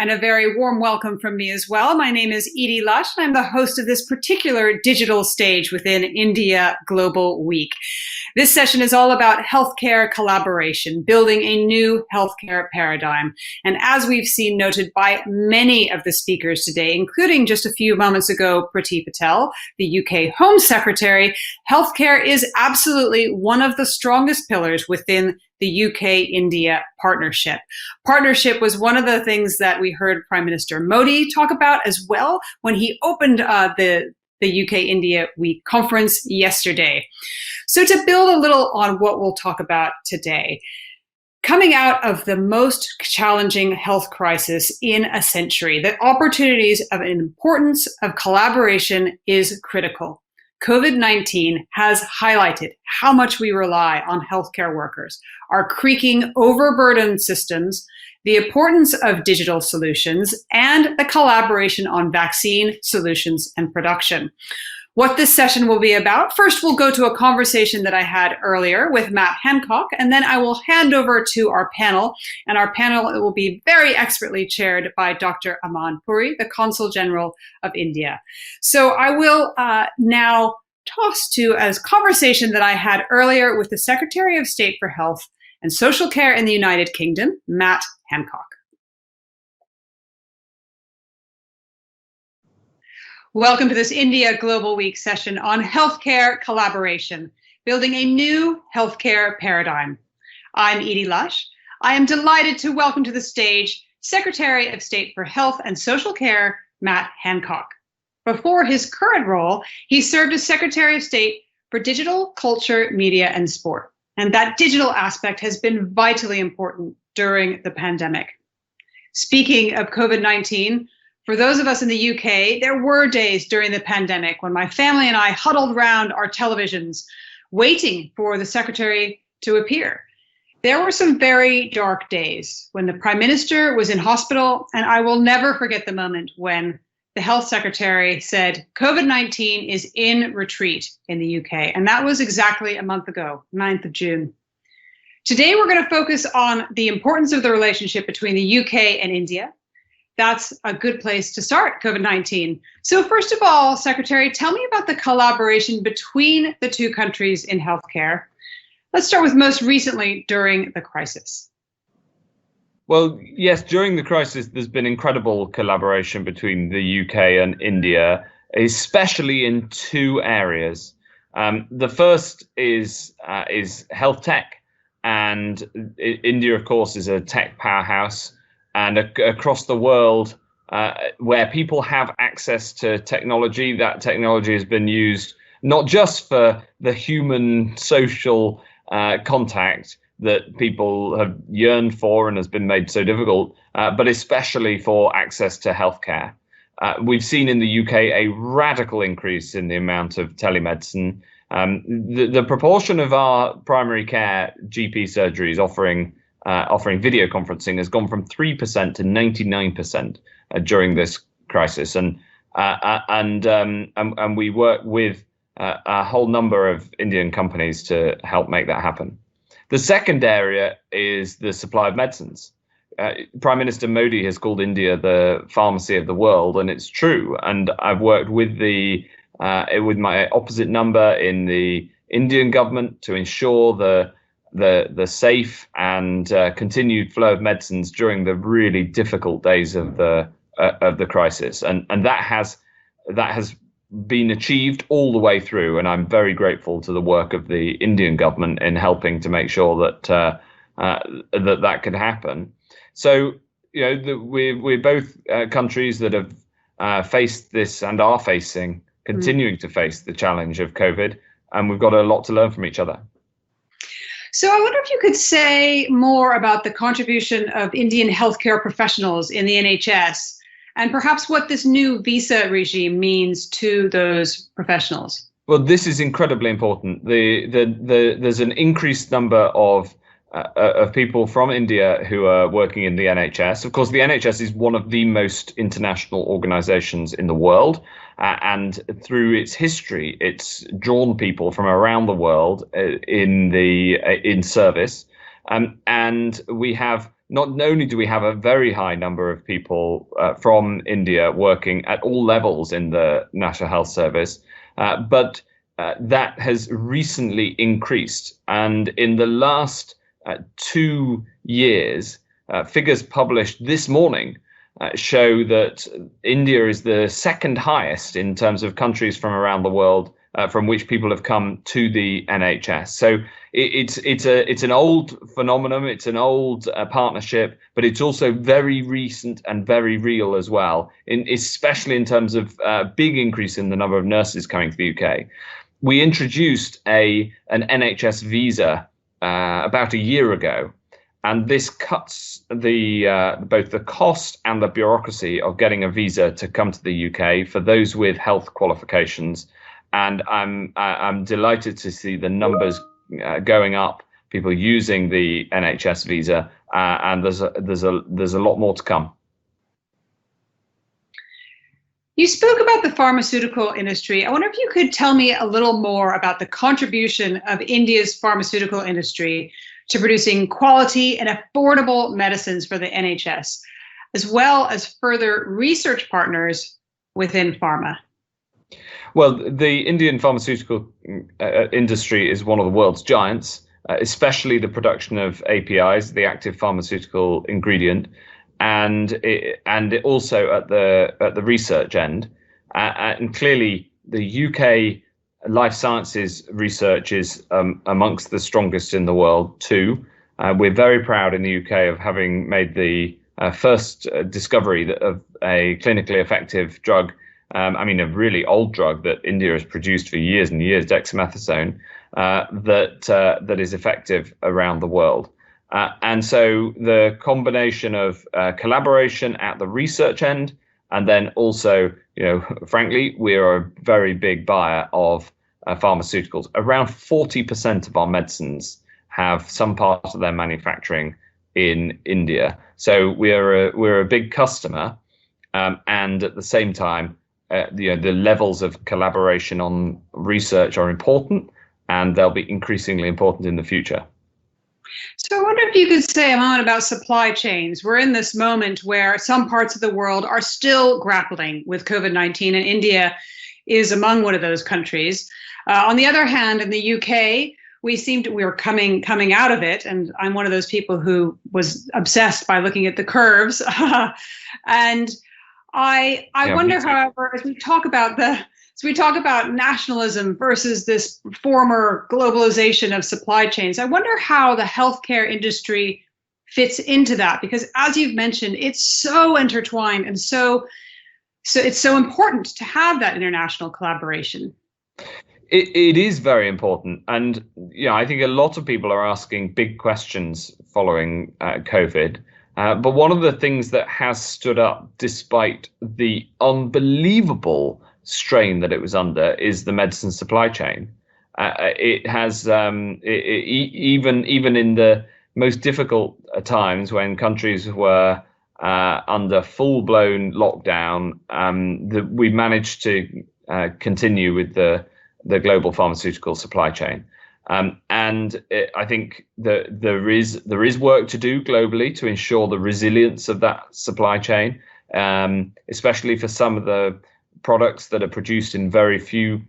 And a very warm welcome from me as well. My name is Edie Lush, and I'm the host of this particular digital stage within India Global Week. This session is all about healthcare collaboration, building a new healthcare paradigm. And as we've seen noted by many of the speakers today, including just a few moments ago, Priti Patel, the UK Home Secretary, healthcare is absolutely one of the strongest pillars within the UK-India partnership. Partnership was one of the things that we heard Prime Minister Modi talk about as well when he opened the UK-India Week conference yesterday. So to build a little on what we'll talk about today, coming out of the most challenging health crisis in a century, the opportunities of importance of collaboration is critical. COVID-19 has highlighted how much we rely on healthcare workers, our creaking, overburdened systems, the importance of digital solutions, and the collaboration on vaccine solutions and production. What this session will be about, first we'll go to a conversation that I had earlier with Matt Hancock, and then I will hand over to our panel, and our panel will be very expertly chaired by Dr. Aman Puri, the Consul General of India. So I will now toss to a conversation that I had earlier with the Secretary of State for Health and Social Care in the United Kingdom, Matt Hancock. Welcome to this India Global Week session on healthcare collaboration, building a new healthcare paradigm. I'm Edie Lush. I am delighted to welcome to the stage Secretary of State for Health and Social Care, Matt Hancock. Before his current role, he served as Secretary of State for Digital, Culture, Media, and Sport. And that digital aspect has been vitally important during the pandemic. Speaking of COVID-19, for those of us in the UK, there were days during the pandemic when my family and I huddled around our televisions, waiting for the Secretary to appear. There were some very dark days when the Prime Minister was in hospital, and I will never forget the moment when the Health Secretary said, COVID-19 is in retreat in the UK. And that was exactly a month ago, 9th of June. Today, we're going to focus on the importance of the relationship between the UK and India. That's a good place to start, COVID-19. So first of all, Secretary, tell me about the collaboration between the two countries in healthcare. Let's start with most recently during the crisis. Well, yes, during the crisis, there's been incredible collaboration between the UK and India, especially in two areas. The first is health tech, and India, of course, is a tech powerhouse. And across the world, where people have access to technology, that technology has been used not just for the human social contact that people have yearned for and has been made so difficult, but especially for access to healthcare. We've seen in the UK a radical increase in the amount of telemedicine. The proportion of our primary care GP surgeries offering video conferencing has gone from 3% to 99% during this crisis, and we work with a whole number of Indian companies to help make that happen. The second area is the supply of medicines. Prime Minister Modi has called India the pharmacy of the world, and it's true. And I've worked with with my opposite number in the Indian government to ensure the safe and continued flow of medicines during the really difficult days of the crisis, and that has been achieved all the way through. And I'm very grateful to the work of the Indian government in helping to make sure that that could happen. So we're both countries that have faced this and are continuing to face the challenge of COVID, and we've got a lot to learn from each other. So I wonder if you could say more about the contribution of Indian healthcare professionals in the NHS, and perhaps what this new visa regime means to those professionals. Well, this is incredibly important. There's an increased number of people from India who are working in the NHS. Of course, the NHS is one of the most international organizations in the world. And through its history, it's drawn people from around the world in service. And we have not only do we have a very high number of people from India working at all levels in the National Health Service, but that has recently increased. And in the last 2 years, figures published this morning show that India is the second highest in terms of countries from around the world from which people have come to the NHS. So it's an old phenomenon, it's an old partnership, but it's also very recent and very real as well, especially in terms of big increase in the number of nurses coming to the UK. We introduced an NHS visa about a year ago, and this cuts both the cost and the bureaucracy of getting a visa to come to the UK for those with health qualifications. And I'm delighted to see the numbers going up, people using the NHS visa, and there's a lot more to come. You spoke about the pharmaceutical industry. I wonder if you could tell me a little more about the contribution of India's pharmaceutical industry to producing quality and affordable medicines for the NHS, as well as further research partners within pharma. Well, the Indian pharmaceutical industry is one of the world's giants, especially the production of APIs, the active pharmaceutical ingredient, and also at the research end. And clearly, the UK life sciences research is amongst the strongest in the world too. We're very proud in the UK of having made the first discovery of a clinically effective drug. A really old drug that India has produced for years and years, dexamethasone, that is effective around the world. And so the combination of collaboration at the research end, and then also, frankly, we are a very big buyer of pharmaceuticals. Around 40% of our medicines have some part of their manufacturing in India. So we're a big customer, and at the same time, the levels of collaboration on research are important, and they'll be increasingly important in the future. So I wonder if you could say a moment about supply chains. We're in this moment where some parts of the world are still grappling with COVID-19, and India is among one of those countries. On the other hand, in the UK, we're coming out of it, and I'm one of those people who was obsessed by looking at the curves. And I wonder, however, as we talk about nationalism versus this former globalization of supply chains, I wonder how the healthcare industry fits into that, because as you've mentioned, it's so intertwined, and so it's so important to have that international collaboration. It is very important, and I think a lot of people are asking big questions following COVID. But one of the things that has stood up, despite the unbelievable strain that it was under, is the medicine supply chain. It has, even in the most difficult times when countries were under full-blown lockdown, we managed to continue with the global pharmaceutical supply chain. I think that there is work to do globally to ensure the resilience of that supply chain, especially for some of the products that are produced in very few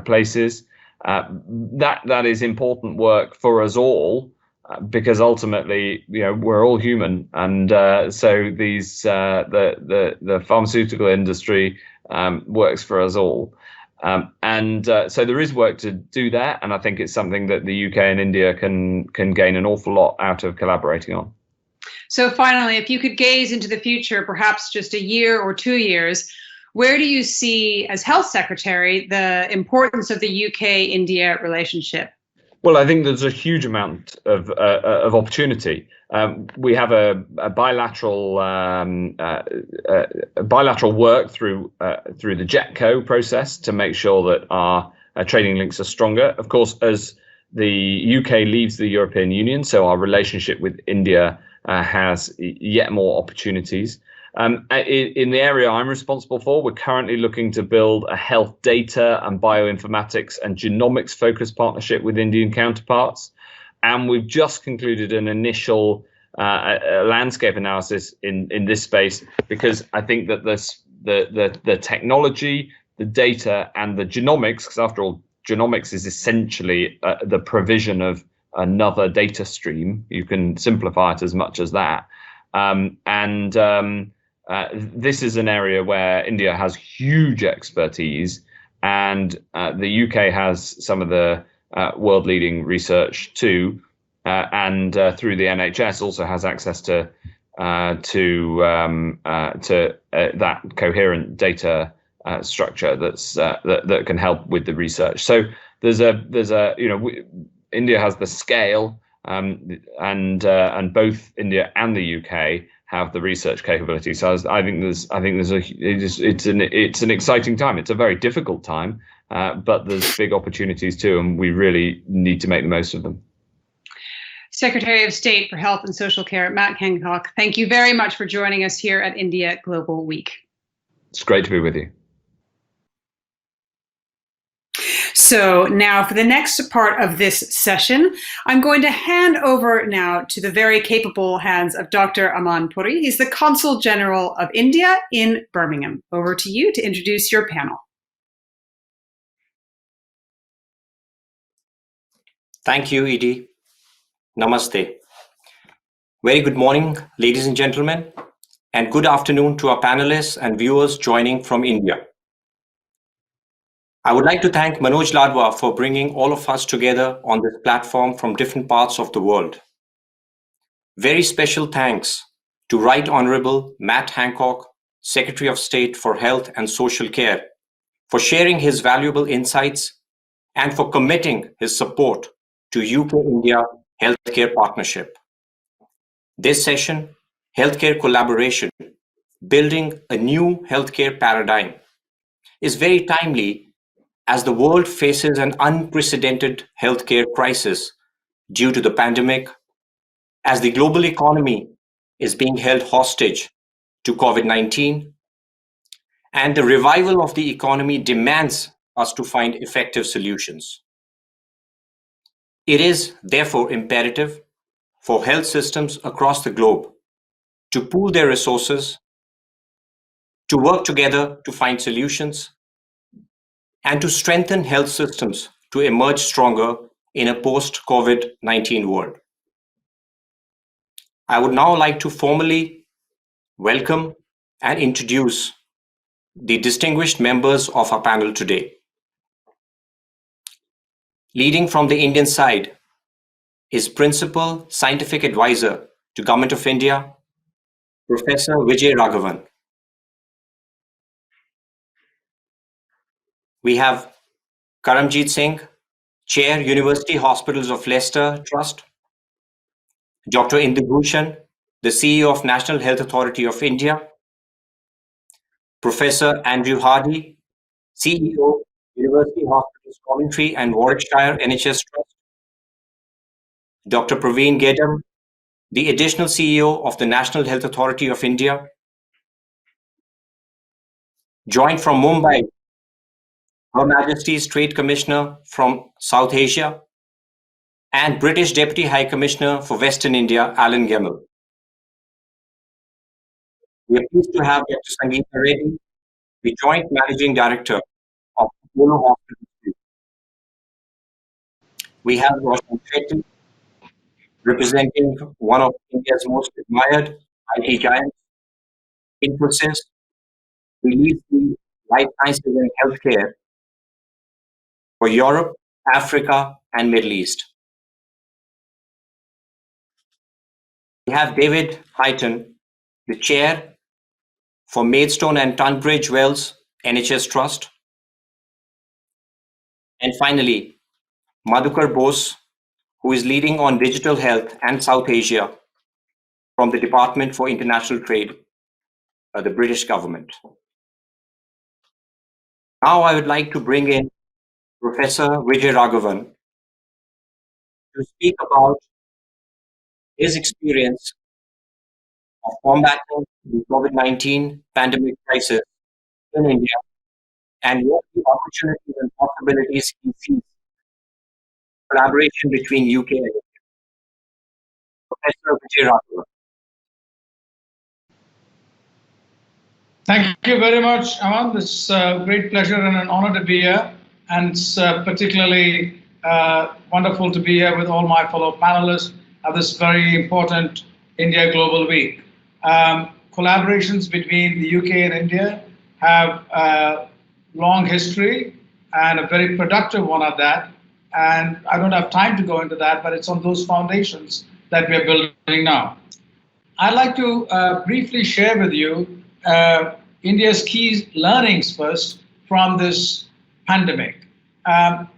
places. That is important work for us all, because ultimately, we're all human, and so the pharmaceutical industry works for us all. So there is work to do there, and I think it's something that the UK and India can gain an awful lot out of collaborating on. So finally, if you could gaze into the future, perhaps just a year or 2 years, where do you see, as Health Secretary, the importance of the UK-India relationship? Well, I think there's a huge amount of opportunity. We have a bilateral work through the JETCO process to make sure that our trading links are stronger. Of course, as the UK leaves the European Union, so our relationship with India has yet more opportunities. In the area I'm responsible for, we're currently looking to build a health data and bioinformatics and genomics focused partnership with Indian counterparts. And we've just concluded an initial a landscape analysis in this space, because I think that the technology, the data, and the genomics, because after all, genomics is essentially the provision of another data stream. You can simplify it as much as that. This is an area where India has huge expertise, and the UK has some of the world-leading research too, and through the NHS also has access to that coherent data structure that can help with the research. So there's a India has the scale, and both India and the UK have the research capability. So I think it's an exciting time. It's a very difficult time, but there's big opportunities too, and we really need to make the most of them. Secretary of State for Health and Social Care, Matt Hancock, thank you very much for joining us here at India Global Week. It's great to be with you. So now for the next part of this session, I'm going to hand over now to the very capable hands of Dr. Aman Puri. He's the Consul General of India in Birmingham. Over to you to introduce your panel. Thank you, Edie. Namaste. Very good morning, ladies and gentlemen, and good afternoon to our panelists and viewers joining from India. I would like to thank Manoj Ladwa for bringing all of us together on this platform from different parts of the world. Very special thanks to Right Honorable Matt Hancock, Secretary of State for Health and Social Care, for sharing his valuable insights and for committing his support to UK-India Healthcare Partnership. This session, Healthcare Collaboration, Building a New Healthcare Paradigm, is very timely as the world faces an unprecedented healthcare crisis due to the pandemic, as the global economy is being held hostage to COVID-19, and the revival of the economy demands us to find effective solutions. It is therefore imperative for health systems across the globe to pool their resources, to work together to find solutions, and to strengthen health systems to emerge stronger in a post-COVID-19 world. I would now like to formally welcome and introduce the distinguished members of our panel today. Leading from the Indian side is Principal Scientific Advisor to Government of India, Professor Vijay Raghavan. We have Karamjit Singh, Chair, University Hospitals of Leicester Trust, Dr. Indu Bhushan, the CEO of National Health Authority of India, Professor Andrew Hardy, CEO, University Hospitals Coventry and Warwickshire NHS Trust, Dr. Praveen Gedam, the Additional CEO of the National Health Authority of India, joined from Mumbai, Her Majesty's Trade Commissioner from South Asia, and British Deputy High Commissioner for Western India, Alan Gemmell. We are pleased to have Dr. Sangeeta Reddy, the Joint Managing Director of Apollo Hospitals. We have Roshan Shetty, representing one of India's most admired IT giants, Infosys, who leads the life sciences and healthcare for Europe, Africa, and Middle East. We have David Hyton, the Chair for Maidstone and Tunbridge Wells NHS Trust. And finally, Madhukar Bose, who is leading on digital health and South Asia from the Department for International Trade, the British government. Now I would like to bring in Professor Vijay Raghavan to speak about his experience of combating the COVID-19 pandemic crisis in India and what the opportunities and possibilities he sees collaboration between UK and India. Professor Vijay Rathore. Thank you very much, Ammon. It's a great pleasure and an honor to be here. And it's particularly wonderful to be here with all my fellow panelists at this very important India Global Week. Collaborations between the UK and India have a long history and a very productive one at that. And I don't have time to go into that, but it's on those foundations that we're building now. I'd like to briefly share with you India's key learnings first from this pandemic.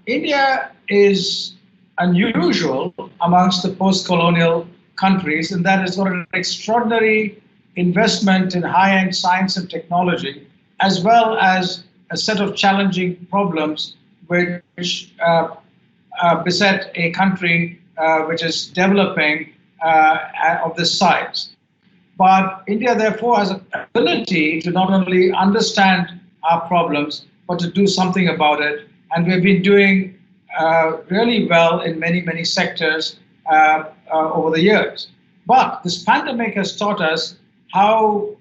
India is unusual amongst the post-colonial countries in that it's got an extraordinary investment in high-end science and technology, as well as a set of challenging problems which beset a country which is developing of this size. But India, therefore, has an ability to not only understand our problems, but to do something about it. And we've been doing really well in many, many sectors over the years. But this pandemic has taught us how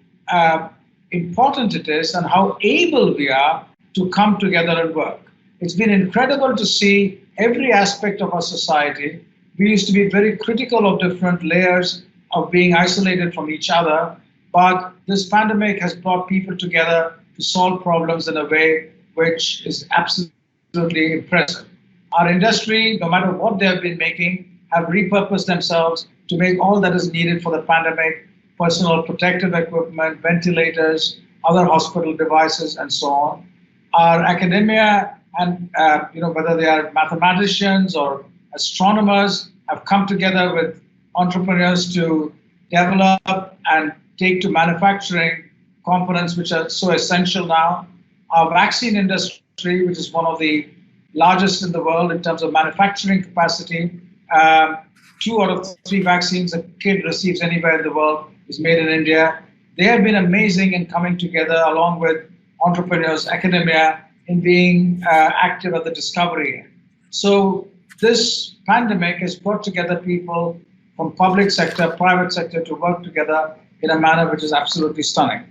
important it is and how able we are to come together and work. It's been incredible to see every aspect of our society. We used to be very critical of different layers of being isolated from each other, but this pandemic has brought people together to solve problems in a way which is absolutely impressive. Our industry, no matter what they have been making, have repurposed themselves to make all that is needed for the pandemic: personal protective equipment, ventilators, other hospital devices, and so on. Our academia, and whether they are mathematicians or astronomers, have come together with entrepreneurs to develop and take to manufacturing components which are so essential now. Our vaccine industry, which is one of the largest in the world in terms of manufacturing capacity, 2 out of 3 vaccines a kid receives anywhere in the world is made in India. They have been amazing in coming together along with entrepreneurs, academia, in being active at the discovery end. So this pandemic has brought together people from public sector, private sector to work together in a manner which is absolutely stunning.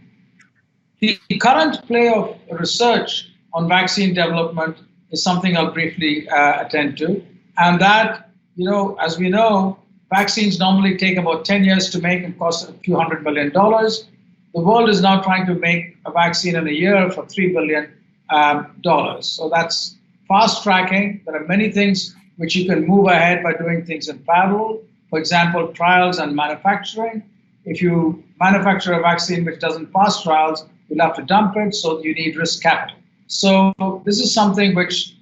The current play of research on vaccine development is something I'll briefly attend to. And that, as we know, vaccines normally take about 10 years to make and cost a few $100 million. The world is now trying to make a vaccine in a year for $3 billion. So that's fast tracking. There are many things which you can move ahead by doing things in parallel. For example, trials and manufacturing. If you manufacture a vaccine which doesn't pass trials, you'll have to dump it, so you need risk capital. So this is something which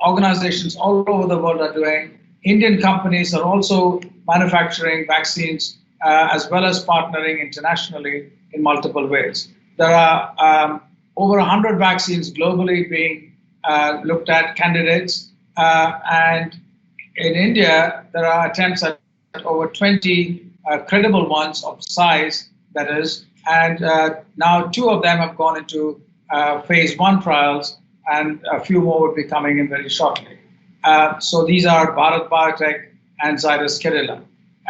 organizations all over the world are doing. Indian companies are also manufacturing vaccines as well as partnering internationally in multiple ways. There are over 100 vaccines globally being looked at, candidates, and in India, there are attempts at over 20 credible ones of size, that is, and now 2 of them have gone into phase 1 trials, and a few more will be coming in very shortly. So these are Bharat Biotech and Zydus Cadila.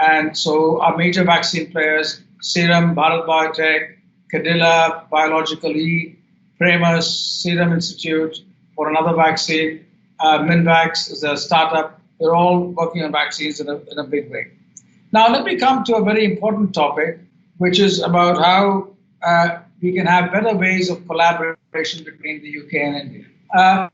And so our major vaccine players: Serum, Bharat Biotech, Cadila, Biological E, Premus, Serum Institute for another vaccine, Minvax is a startup. They're all working on vaccines in a big way. Now let me come to a very important topic, which is about how we can have better ways of collaboration between the UK and India.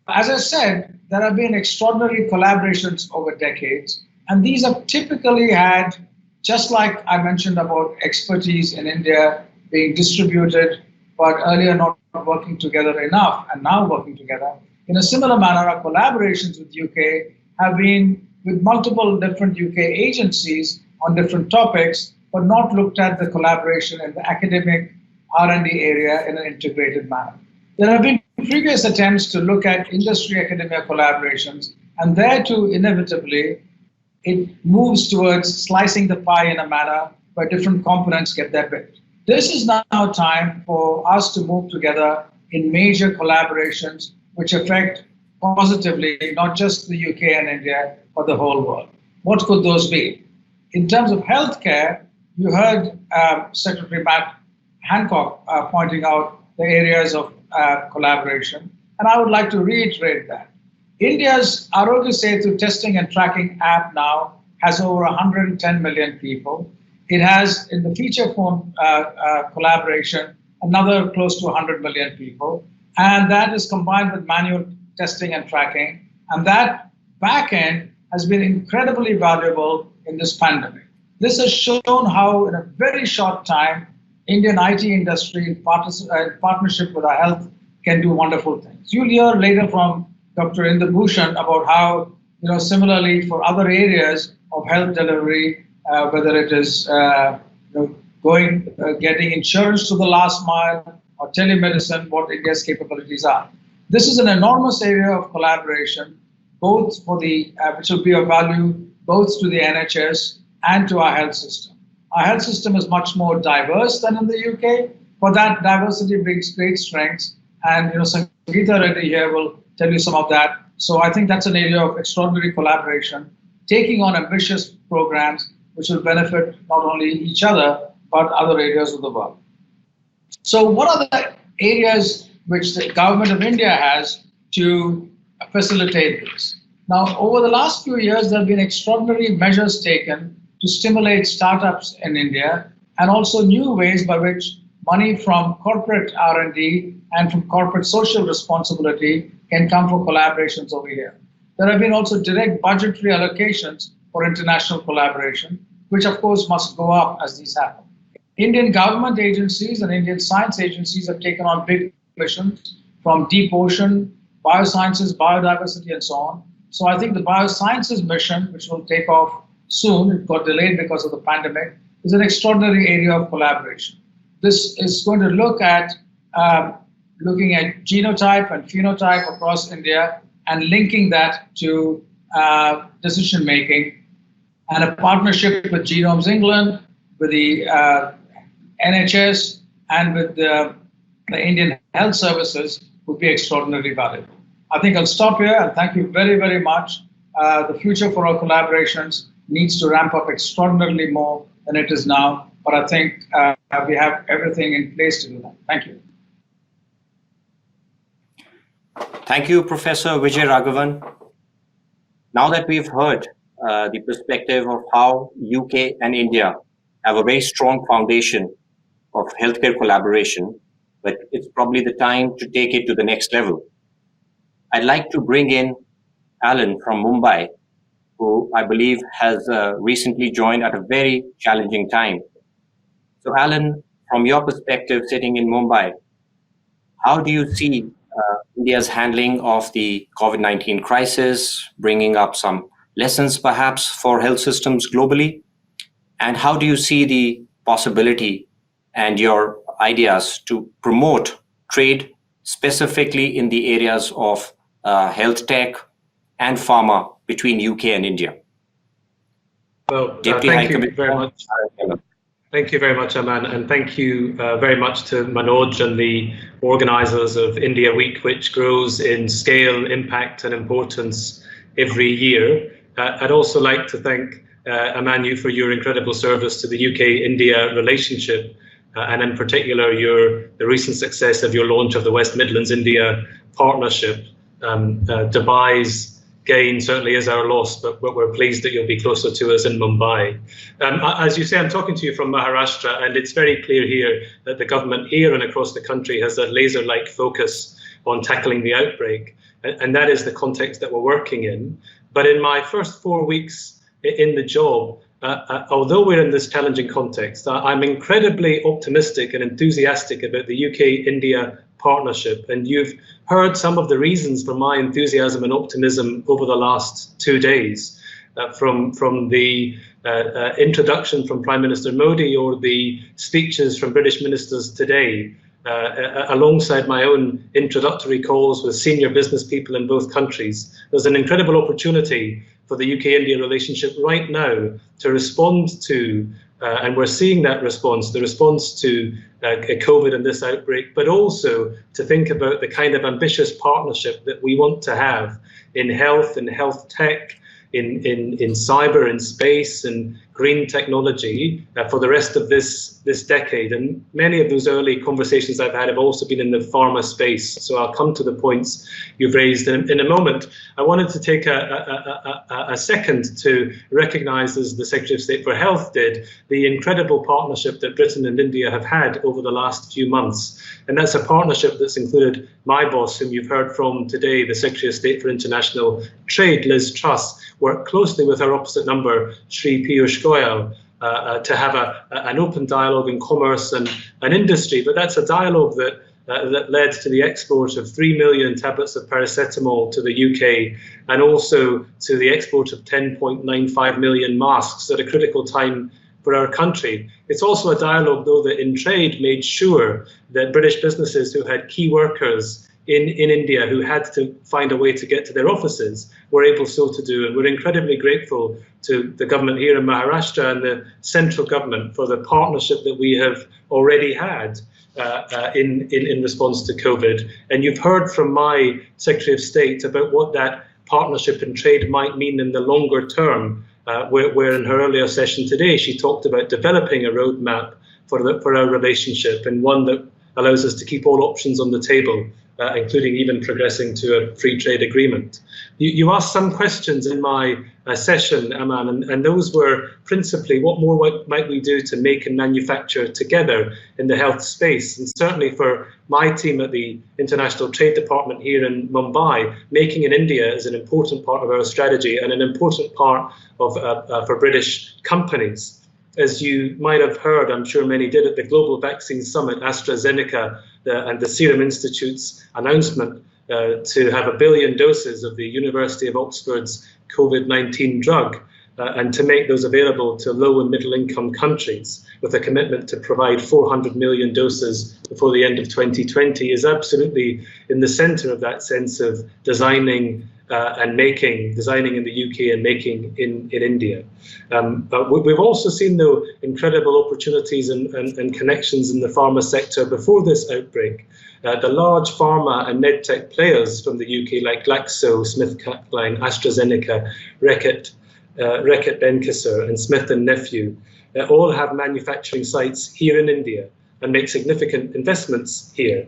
As I said, there have been extraordinary collaborations over decades, and these have typically had, just like I mentioned about expertise in India being distributed, but earlier not working together enough, and now working together. In a similar manner, our collaborations with UK have been with multiple different UK agencies on different topics, but not looked at the collaboration in the academic R&D area in an integrated manner. There have been previous attempts to look at industry-academia collaborations, and there too, inevitably, it moves towards slicing the pie in a manner where different components get their bit. This is now time for us to move together in major collaborations which affect positively not just the UK and India, but the whole world. What could those be? In terms of healthcare, you heard Secretary Matt Hancock pointing out the areas of collaboration, and I would like to reiterate that. India's Arogya Setu testing and tracking app now has over 110 million people. It has, in the feature phone collaboration, another close to 100 million people, and that is combined with manual testing and tracking, and that back end has been incredibly valuable in this pandemic. This has shown how, in a very short time, Indian IT industry, in partnership with our health, can do wonderful things. You'll hear later from Dr. Inder Bhushan about how, similarly for other areas of health delivery, whether it is getting insurance to the last mile or telemedicine, what India's capabilities are. This is an enormous area of collaboration, both for the which will be of value both to the NHS and to our health system. Our health system is much more diverse than in the UK, but that diversity brings great strengths. And Sangeeta Reddy here will tell you some of that. So I think that's an area of extraordinary collaboration, taking on ambitious programs which will benefit not only each other, but other areas of the world. So what are the areas which the Government of India has to facilitate this? Now, over the last few years, there have been extraordinary measures taken to stimulate startups in India, and also new ways by which money from corporate R&D and from corporate social responsibility can come for collaborations over here. There have been also direct budgetary allocations for international collaboration, which of course must go up as these happen. Indian government agencies and Indian science agencies have taken on big missions from deep ocean, biosciences, biodiversity, and so on. So I think the biosciences mission, which will take off soon, it got delayed because of the pandemic, is an extraordinary area of collaboration. This is going to look at looking at genotype and phenotype across India and linking that to decision making, and a partnership with Genomes England, with the NHS, and with the Indian Health Services would be extraordinarily valuable. I think I'll stop here and thank you very, very much. The future for our collaborations needs to ramp up extraordinarily more than it is now, but I think we have everything in place to do that. Thank you. Thank you, Professor Vijay Raghavan. Now that we've heard the perspective of how UK and India have a very strong foundation of healthcare collaboration, but it's probably the time to take it to the next level. I'd like to bring in Alan from Mumbai, who I believe has recently joined at a very challenging time. So Alan, from your perspective sitting in Mumbai, how do you see India's handling of the COVID-19 crisis, bringing up some lessons perhaps for health systems globally? And how do you see the possibility and your ideas to promote trade specifically in the areas of health tech and pharma between UK and India? Well, thank you very much. Thank you very much, Aman, and thank you very much to Manoj and the organizers of India Week, which grows in scale, impact, and importance every year. I'd also like to thank Aman, you for your incredible service to the UK-India relationship, and in particular the recent success of your launch of the West Midlands India partnership. Dubai's gain certainly is our loss, but we're pleased that you'll be closer to us in Mumbai. As you say, I'm talking to you from Maharashtra, and it's very clear here that the government here and across the country has a laser-like focus on tackling the outbreak, and that is the context that we're working in. But in my first 4 weeks in the job, although we're in this challenging context, I'm incredibly optimistic and enthusiastic about the UK-India partnership, and you've heard some of the reasons for my enthusiasm and optimism over the last 2 days, from the introduction from Prime Minister Modi or the speeches from British ministers today, alongside my own introductory calls with senior business people in both countries. There's an incredible opportunity for the UK-India relationship right now to respond to, and we're seeing that response, the response to COVID and this outbreak, but also to think about the kind of ambitious partnership that we want to have in health and health tech, in cyber and space, and green technology for the rest of this decade. And many of those early conversations I've had have also been in the pharma space. So I'll come to the points you've raised in a moment. I wanted to take a second to recognise, as the Secretary of State for Health did, the incredible partnership that Britain and India have had over the last few months. And that's a partnership that's included my boss, whom you've heard from today, the Secretary of State for International Trade, Liz Truss, worked closely with our opposite number, Sri Piyush Goyal, to have an open dialogue in commerce and industry. But that's a dialogue that led to the export of 3 million tablets of paracetamol to the UK, and also to the export of 10.95 million masks at a critical time for our country. It's also a dialogue, though, that in trade made sure that British businesses who had key workers in India who had to find a way to get to their offices were able so to do. And we're incredibly grateful to the government here in Maharashtra and the central government for the partnership that we have already had in response to COVID. And you've heard from my Secretary of State about what that partnership in trade might mean in the longer term, where in her earlier session today, she talked about developing a roadmap for our relationship, and one that allows us to keep all options on the table, including even progressing to a free trade agreement. You asked some questions in my session, Ammon, and those were principally what more might we do to make and manufacture together in the health space. And certainly for my team at the International Trade Department here in Mumbai, making in India is an important part of our strategy and an important part of for British companies. As you might have heard, I'm sure many did, at the Global Vaccine Summit, AstraZeneca and the Serum Institute's announcement to have 1 billion doses of the University of Oxford's COVID-19 drug and to make those available to low and middle income countries with a commitment to provide 400 million doses before the end of 2020 is absolutely in the centre of that sense of designing in the UK and making in India. But we've also seen, though, incredible opportunities and connections in the pharma sector before this outbreak. The large pharma and medtech players from the UK, like GlaxoSmithKline, AstraZeneca, Reckitt Benckiser and Smith & Nephew, all have manufacturing sites here in India and make significant investments here.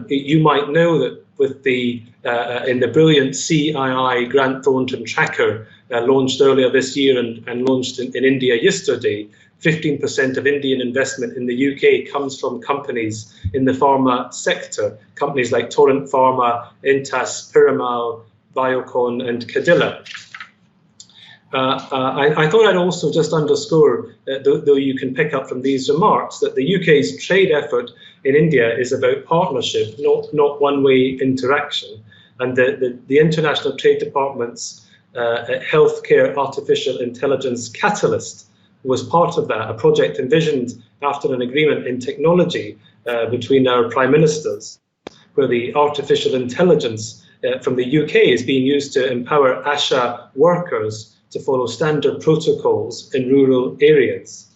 You might know that with in the brilliant CII Grant Thornton tracker launched earlier this year and launched in India yesterday, 15% of Indian investment in the UK comes from companies in the pharma sector, companies like Torrent Pharma, Intas, Piramal, Biocon and Cadila. I thought I'd also just underscore, though you can pick up from these remarks, that the UK's trade effort in India is about partnership, not one-way interaction. And the International Trade Department's Healthcare Artificial Intelligence Catalyst was part of that, a project envisioned after an agreement in technology between our Prime Ministers, where the artificial intelligence from the UK is being used to empower ASHA workers to follow standard protocols in rural areas.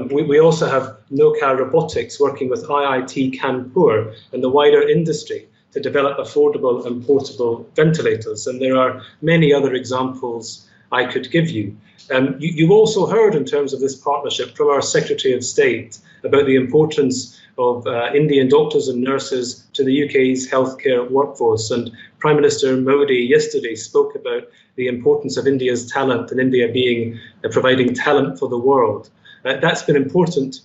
We also have Noka Robotics working with IIT Kanpur and the wider industry to develop affordable and portable ventilators. And there are many other examples I could give you. You've also heard in terms of this partnership from our Secretary of State about the importance of Indian doctors and nurses to the UK's healthcare workforce. And Prime Minister Modi yesterday spoke about the importance of India's talent and India providing talent for the world. That's been important,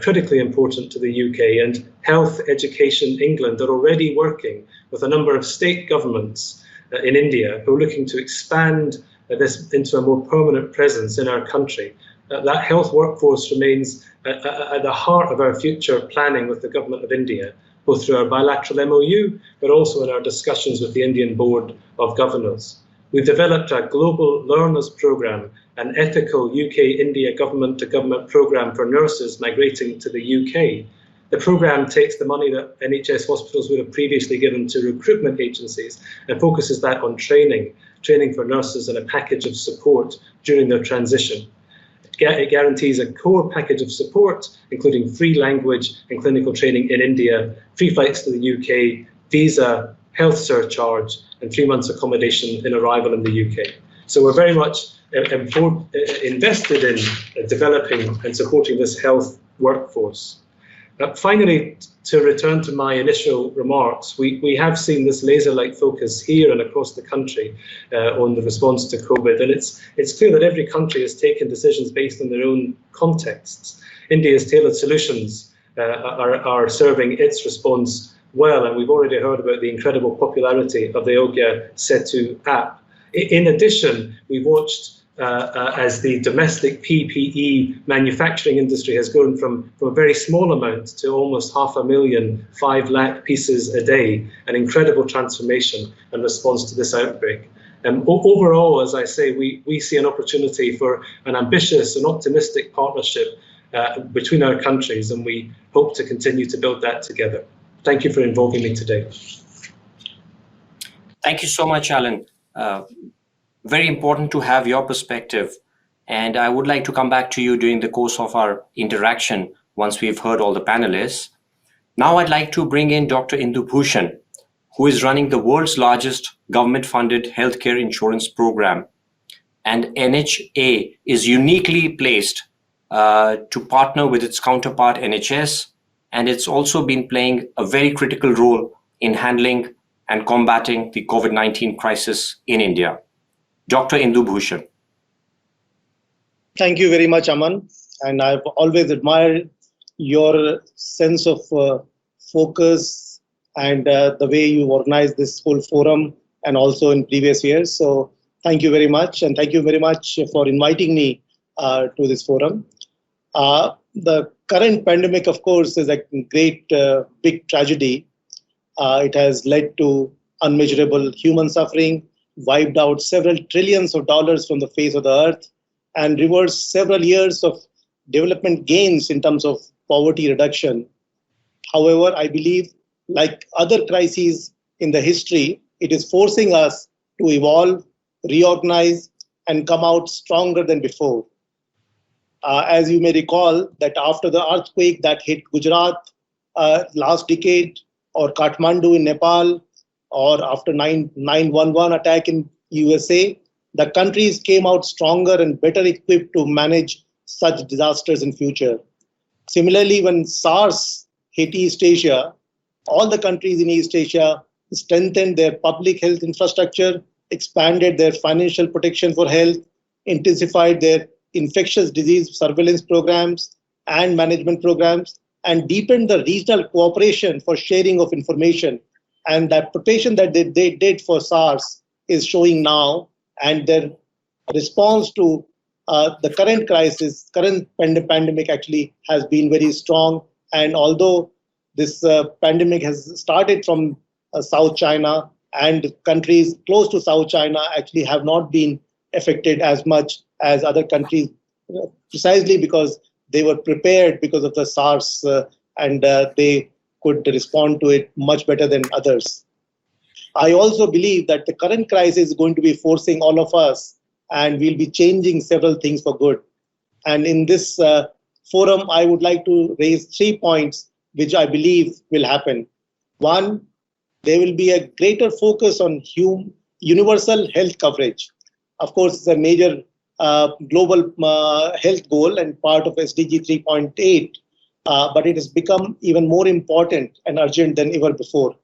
critically important to the UK, and Health Education England are already working with a number of state governments in India who are looking to expand this into a more permanent presence in our country. That health workforce remains at the heart of our future planning with the Government of India, both through our bilateral MOU, but also in our discussions with the Indian Board of Governors. We've developed a global learners programme, an ethical UK-India government-to-government programme for nurses migrating to the UK. The programme takes the money that NHS hospitals would have previously given to recruitment agencies and focuses that on training for nurses and a package of support during their transition. It guarantees a core package of support, including free language and clinical training in India, free flights to the UK, visa, health surcharge, and 3 months accommodation in arrival in the UK. So we're very much invested in developing and supporting this health workforce. Finally, to return to my initial remarks, we have seen this laser-like focus here and across the country on the response to COVID, and it's clear that every country has taken decisions based on their own contexts. India's tailored solutions are serving its response well, and we've already heard about the incredible popularity of the Yogya Setu app. In addition, we've watched as the domestic PPE manufacturing industry has grown from a very small amount to almost 500,000, 5 lakh pieces a day, an incredible transformation in response to this outbreak. Overall, as I say, we see an opportunity for an ambitious and optimistic partnership between our countries, and we hope to continue to build that together. Thank you for involving me today. Thank you so much, Alan. Very important to have your perspective. And I would like to come back to you during the course of our interaction once we've heard all the panelists. Now I'd like to bring in Dr. Indu Bhushan, who is running the world's largest government-funded healthcare insurance program. And NHA is uniquely placed to partner with its counterpart NHS, and it's also been playing a very critical role in handling and combating the COVID-19 crisis in India. Dr. Indu Bhushan. Thank you very much, Aman. And I've always admired your sense of focus and the way you organized this whole forum and also in previous years. So thank you very much. And thank you very much for inviting me to this forum. The current pandemic, of course, is a great big tragedy. It has led to unmeasurable human suffering, wiped out several trillions of dollars from the face of the earth, and reversed several years of development gains in terms of poverty reduction. However, I believe, like other crises in the history, it is forcing us to evolve, reorganize, and come out stronger than before. As you may recall, that after the earthquake that hit Gujarat last decade, or Kathmandu in Nepal, or after 9/11 attack in USA, the countries came out stronger and better equipped to manage such disasters in future. Similarly, when SARS hit East Asia, all the countries in East Asia strengthened their public health infrastructure, expanded their financial protection for health, intensified their infectious disease surveillance programs and management programs, and deepened the regional cooperation for sharing of information. And that preparation that they did for SARS is showing now, and their response to the current crisis, current pandemic actually has been very strong. And although this pandemic has started from South China, and countries close to South China actually have not been affected as much as other countries, precisely because they were prepared because of the SARS and they could respond to it much better than others. I also believe that the current crisis is going to be forcing all of us, and we'll be changing several things for good. And in this forum, I would like to raise 3 points which I believe will happen. One, there will be a greater focus on universal health coverage. Of course, it's a major global health goal and part of SDG 3.8, but it has become even more important and urgent than ever before.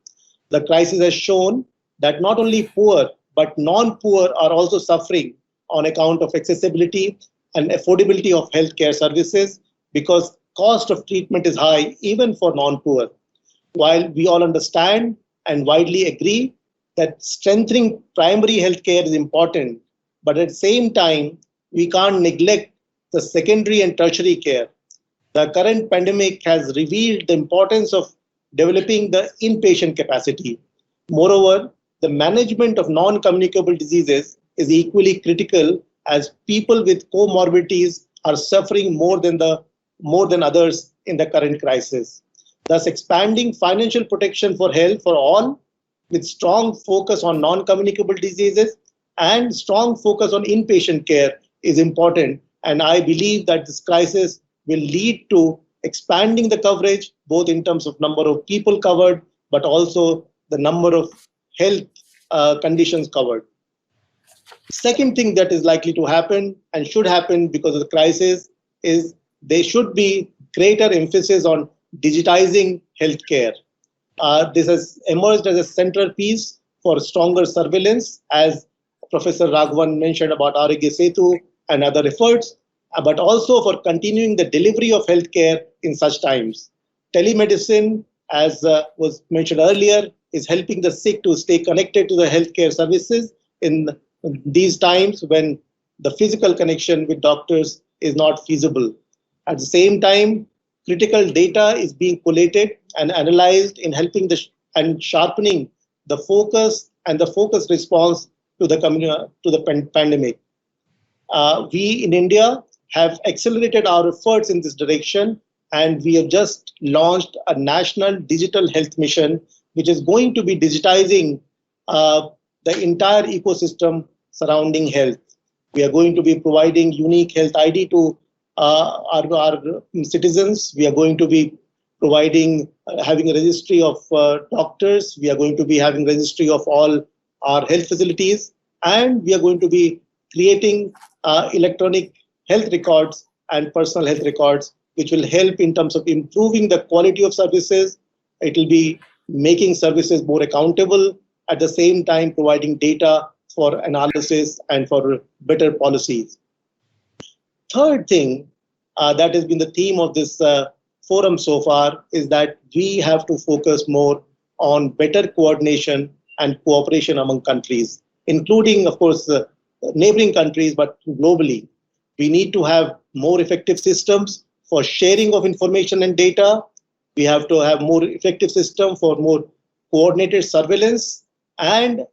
The crisis has shown that not only poor, but non-poor are also suffering on account of accessibility and affordability of healthcare services, because cost of treatment is high even for non-poor. While we all understand and widely agree that strengthening primary healthcare is important, but at the same time, we can't neglect the secondary and tertiary care. The current pandemic has revealed the importance of developing the inpatient capacity. Moreover, the management of non-communicable diseases is equally critical, as people with comorbidities are suffering more than others in the current crisis. Thus, expanding financial protection for health for all, with strong focus on non-communicable diseases and strong focus on inpatient care, is important. And I believe that this crisis will lead to expanding the coverage, both in terms of number of people covered, but also the number of health conditions covered. Second thing that is likely to happen and should happen because of the crisis is there should be greater emphasis on digitizing healthcare. This has emerged as a centerpiece for stronger surveillance, as Professor Raghavan mentioned about Arogya Setu and other efforts, but also for continuing the delivery of healthcare in such times. Telemedicine, as was mentioned earlier, is helping the sick to stay connected to the healthcare services in these times when the physical connection with doctors is not feasible. At the same time, critical data is being collated and analyzed in helping and sharpening the focus and the focused response to the pandemic. We in India have accelerated our efforts in this direction, and we have just launched a national digital health mission, which is going to be digitizing the entire ecosystem surrounding health. We are going to be providing unique health ID to our citizens. We are going to be providing, having a registry of doctors. We are going to be having registry of all our health facilities, and we are going to be creating electronic health records and personal health records, which will help in terms of improving the quality of services. It will be making services more accountable, at the same time providing data for analysis and for better policies. Third thing that has been the theme of this forum so far is that we have to focus more on better coordination and cooperation among countries, including, of course, neighboring countries, but globally. We need to have more effective systems for sharing of information and data. We have to have more effective system for more coordinated surveillance and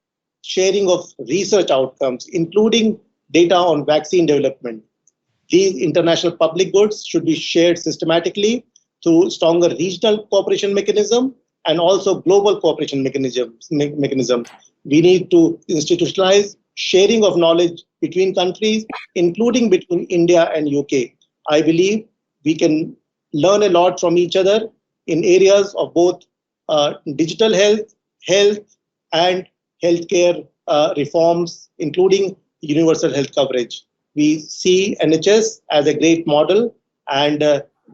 sharing of research outcomes, including data on vaccine development. These international public goods should be shared systematically through stronger regional cooperation mechanism and also global cooperation mechanisms. We need to institutionalize sharing of knowledge between countries, including between India and UK. I believe we can learn a lot from each other in areas of both digital health, and healthcare reforms, including universal health coverage. We see NHS as a great model and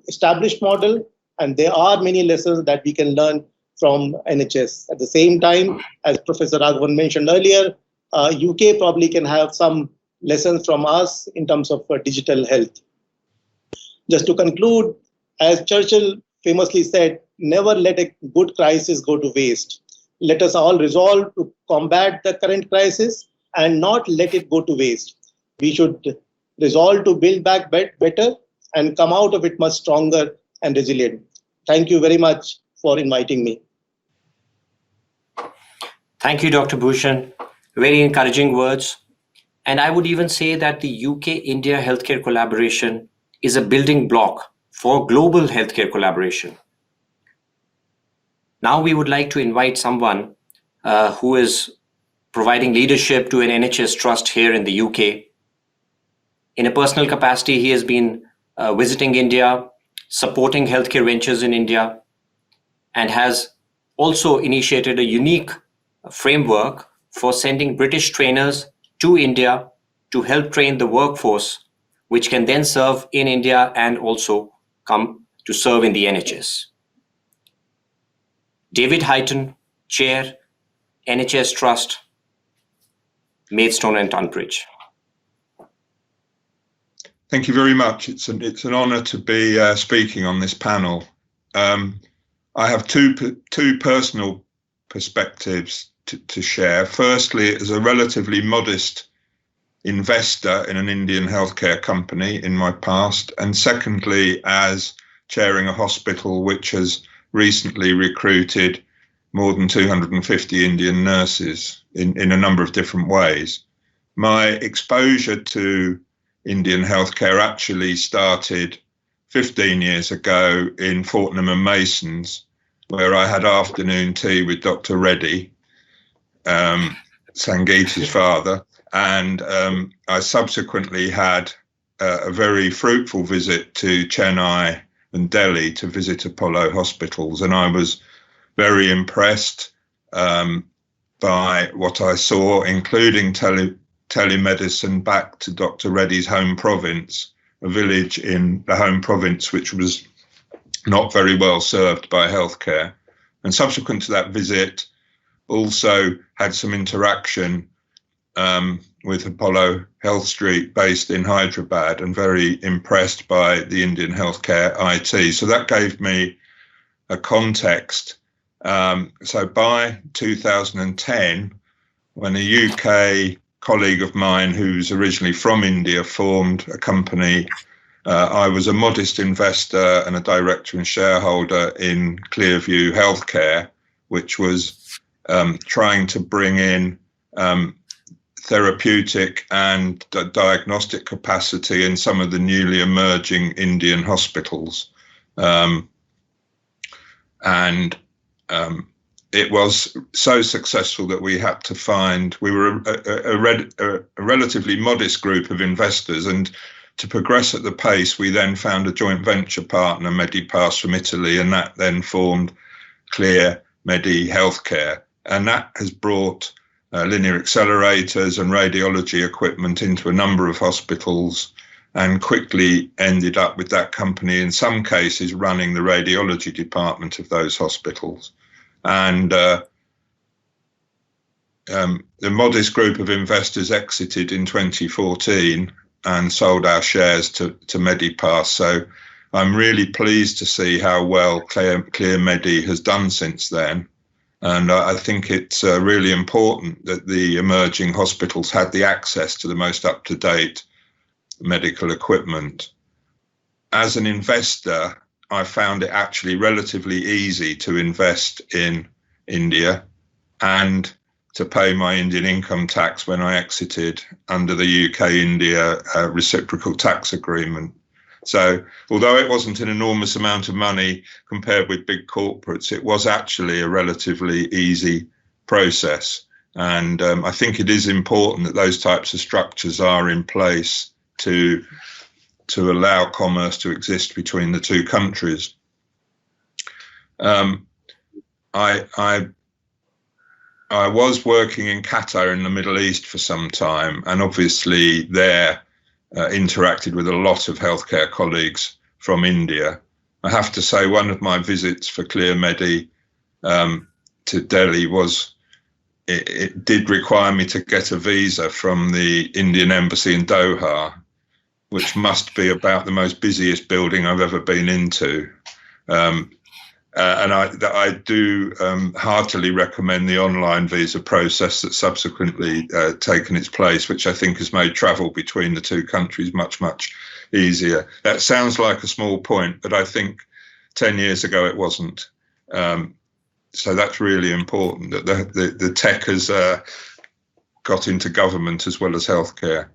established model, and there are many lessons that we can learn from NHS. At the same time, as Professor Raghavan mentioned earlier, UK probably can have some lessons from us in terms of digital health. Just to conclude, as Churchill famously said, never let a good crisis go to waste. Let us all resolve to combat the current crisis and not let it go to waste. We should resolve to build back better and come out of it much stronger and resilient. Thank you very much for inviting me. Thank you, Dr. Bhushan. Very encouraging words. And I would even say that the UK-India healthcare collaboration is a building block for global healthcare collaboration. Now we would like to invite someone who is providing leadership to an NHS trust here in the UK. In a personal capacity, he has been visiting India, supporting healthcare ventures in India, and has also initiated a unique framework for sending British trainers to India to help train the workforce, which can then serve in India and also come to serve in the NHS. David Heighton, Chair, NHS Trust, Maidstone and Tunbridge. Thank you very much. It's an honour to be speaking on this panel. I have two personal perspectives to share. Firstly, as a relatively modest investor in an Indian healthcare company in my past, and secondly, as chairing a hospital which has recently recruited more than 250 Indian nurses in a number of different ways. My exposure to Indian healthcare actually started 15 years ago in Fortnum and Mason's, where I had afternoon tea with Dr. Reddy, Sangeeta's father, and I subsequently had a very fruitful visit to Chennai and Delhi to visit Apollo hospitals, and I was very impressed by what I saw, including telemedicine back to Dr. Reddy's home province, a village in the home province which was not very well served by healthcare. And subsequent to that visit, also had some interaction with Apollo Health Street based in Hyderabad, and very impressed by the Indian healthcare IT. So that gave me a context. So by 2010, when a UK colleague of mine who's originally from India formed a company, I was a modest investor and a director and shareholder in Clearview Healthcare, which was trying to bring in therapeutic and diagnostic capacity in some of the newly emerging Indian hospitals. It was so successful that we had to find, we were a relatively modest group of investors, and to progress at the pace, we then found a joint venture partner, Medipass from Italy, and that then formed Clear Medi Healthcare. And that has brought linear accelerators and radiology equipment into a number of hospitals, and quickly ended up with that company, in some cases, running the radiology department of those hospitals. And the modest group of investors exited in 2014 and sold our shares to Medipass. So I'm really pleased to see how well Clear Medi has done since then. And I think it's really important that the emerging hospitals had the access to the most up-to-date medical equipment. As an investor, I found it actually relatively easy to invest in India and to pay my Indian income tax when I exited under the UK-India reciprocal tax agreement. So although it wasn't an enormous amount of money compared with big corporates, it was actually a relatively easy process. And I think it is important that those types of structures are in place to allow commerce to exist between the two countries. I was working in Qatar in the Middle East for some time, and obviously there interacted with a lot of healthcare colleagues from India. I have to say, one of my visits for Clear Medi to Delhi was, it did require me to get a visa from the Indian embassy in Doha, which must be about the most busiest building I've ever been into. And I do heartily recommend the online visa process that's subsequently taken its place, which I think has made travel between the two countries much, much easier. That sounds like a small point, but I think 10 years ago it wasn't. So that's really important, that the tech has got into government as well as healthcare.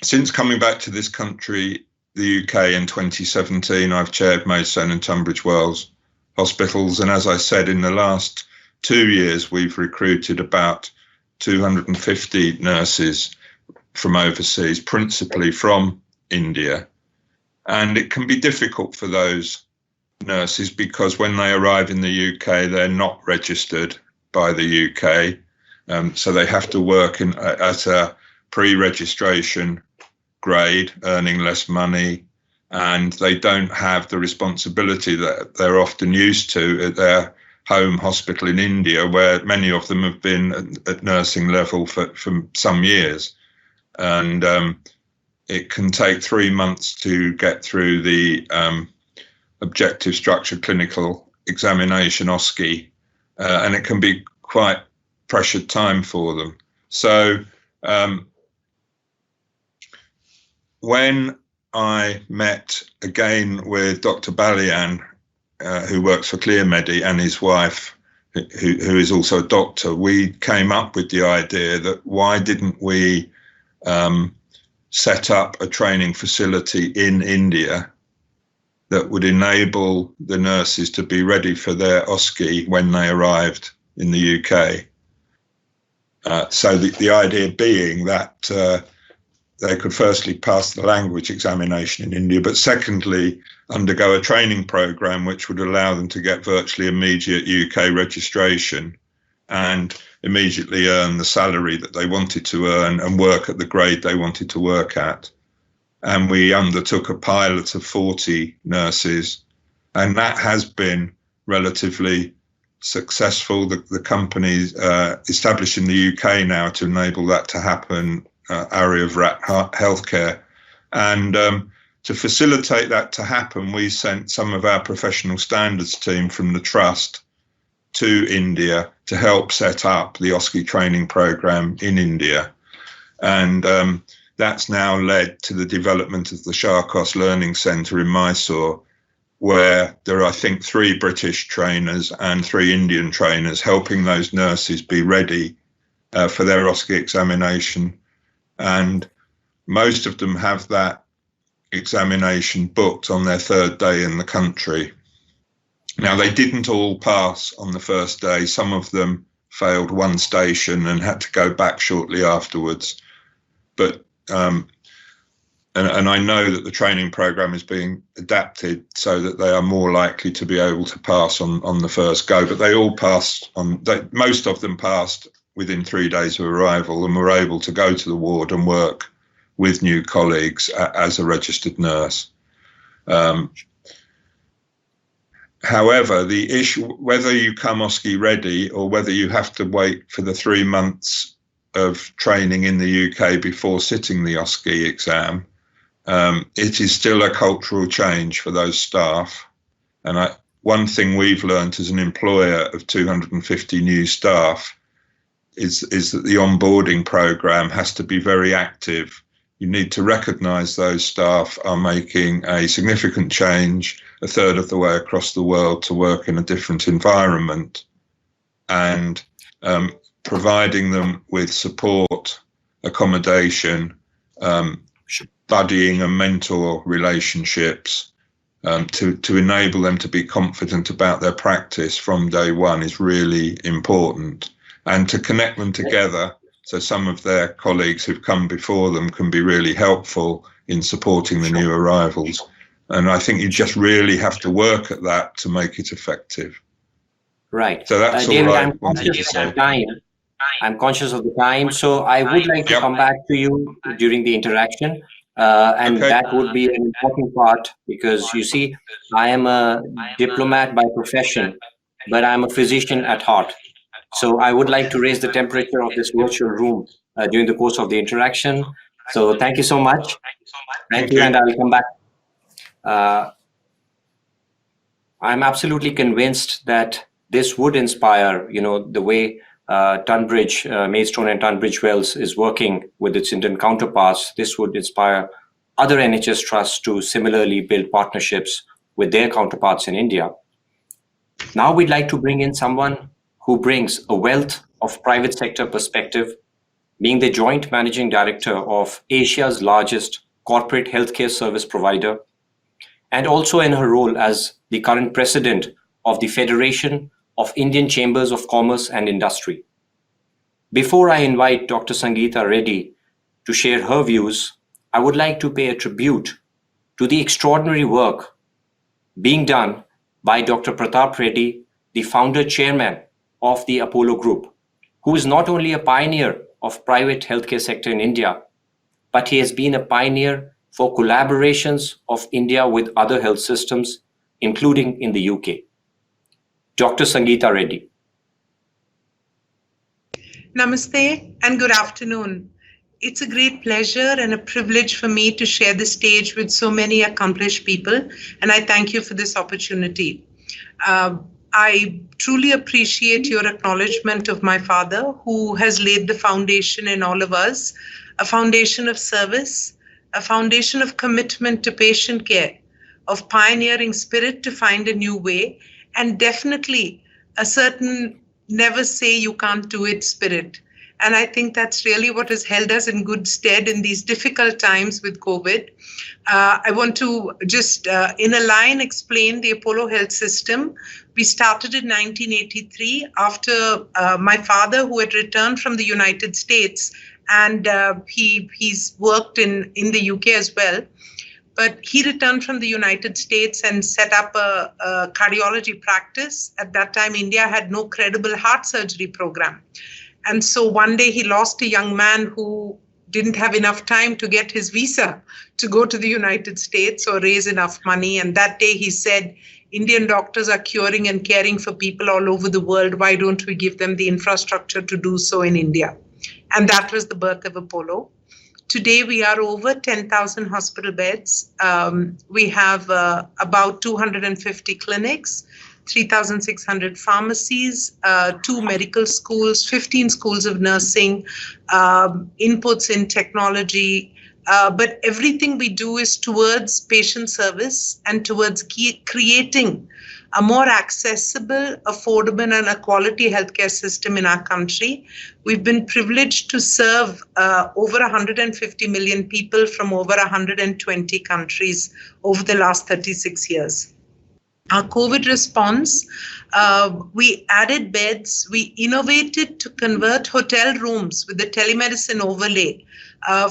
Since coming back to this country, the UK, in 2017, I've chaired Maidstone and Tunbridge Wells hospitals. And as I said, in the last 2 years, we've recruited about 250 nurses from overseas, principally from India. And it can be difficult for those nurses because when they arrive in the UK, they're not registered by the UK. So they have to work at a pre-registration grade, earning less money, and they don't have the responsibility that they're often used to at their home hospital in India, where many of them have been at nursing level for some years. And it can take 3 months to get through the objective structured clinical examination, OSCE, and it can be quite pressured time for them. So when I met again with Dr. Balian, who works for Clear Medi, and his wife, who is also a doctor, we came up with the idea that why didn't we set up a training facility in India that would enable the nurses to be ready for their OSCE when they arrived in the UK. So the idea being that they could firstly pass the language examination in India, but secondly, undergo a training program which would allow them to get virtually immediate UK registration and immediately earn the salary that they wanted to earn and work at the grade they wanted to work at. And we undertook a pilot of 40 nurses, and that has been relatively successful. The company's established in the UK now to enable that to happen, Ayushman Healthcare. And to facilitate that to happen, we sent some of our professional standards team from the Trust to India to help set up the OSCE training program in India. And that's now led to the development of the Sharkos Learning Centre in Mysore, where there are, I think, 3 British trainers and 3 Indian trainers helping those nurses be ready for their OSCE examination. And most of them have that examination booked on their 3rd day in the country. Now, they didn't all pass on the first day. Some of them failed one station and had to go back shortly afterwards. But and I know that the training program is being adapted so that they are more likely to be able to pass on the first go. But they all passed most of them passed within 3 days of arrival and were able to go to the ward and work with new colleagues as a registered nurse. However, the issue, whether you come OSCE ready or whether you have to wait for the 3 months of training in the UK before sitting the OSCE exam, it is still a cultural change for those staff. And one thing we've learned as an employer of 250 new staff is that the onboarding program has to be very active. You need to recognise those staff are making a significant change a third of the way across the world to work in a different environment, and providing them with support, accommodation, buddying and mentor relationships to enable them to be confident about their practice from day one is really important, and to connect them together so some of their colleagues who've come before them can be really helpful in supporting the new arrivals. And I think you just really have to work at that to make it effective. Right. So that's all David, I wanted to say. I'm conscious of the time, so I would like to come back to you during the interaction. And Okay. that would be an important part, because you see, I am a diplomat by profession, but I'm a physician at heart. So I would like to raise the temperature of this virtual room during the course of the interaction. So thank you so much. Thank you, and I will come back. I'm absolutely convinced that this would inspire, the way Tunbridge, Maidstone and Tunbridge Wells is working with its Indian counterparts. This would inspire other NHS trusts to similarly build partnerships with their counterparts in India. Now we'd like to bring in someone who brings a wealth of private sector perspective, being the joint managing director of Asia's largest corporate healthcare service provider, and also in her role as the current president of the Federation of Indian Chambers of Commerce and Industry. Before I invite Dr. Sangeeta Reddy to share her views, I would like to pay a tribute to the extraordinary work being done by Dr. Pratap Reddy, the founder chairman of the Apollo Group, who is not only a pioneer of private healthcare sector in India, but he has been a pioneer for collaborations of India with other health systems, including in the UK. Dr. Sangeeta Reddy. Namaste and good afternoon. It's a great pleasure and a privilege for me to share the stage with so many accomplished people, and I thank you for this opportunity. I truly appreciate your acknowledgement of my father, who has laid the foundation in all of us, a foundation of service, a foundation of commitment to patient care, of pioneering spirit to find a new way, and definitely a certain never say you can't do it spirit. And I think that's really what has held us in good stead in these difficult times with COVID. I want to just in a line explain the Apollo Health System. We started in 1983 after my father, who had returned from the United States, and he's worked in the UK as well. But he returned from the United States and set up a cardiology practice. At that time, India had no credible heart surgery program. And so one day he lost a young man who didn't have enough time to get his visa to go to the United States or raise enough money. And that day he said, Indian doctors are curing and caring for people all over the world. Why don't we give them the infrastructure to do so in India? And that was the birth of Apollo. Today, we are over 10,000 hospital beds. We have about 250 clinics, 3,600 pharmacies, 2 medical schools, 15 schools of nursing, inputs in technology. But everything we do is towards patient service and towards creating a more accessible, affordable, and a quality healthcare system in our country. We've been privileged to serve over 150 million people from over 120 countries over the last 36 years. Our COVID response, we added beds, we innovated to convert hotel rooms with the telemedicine overlay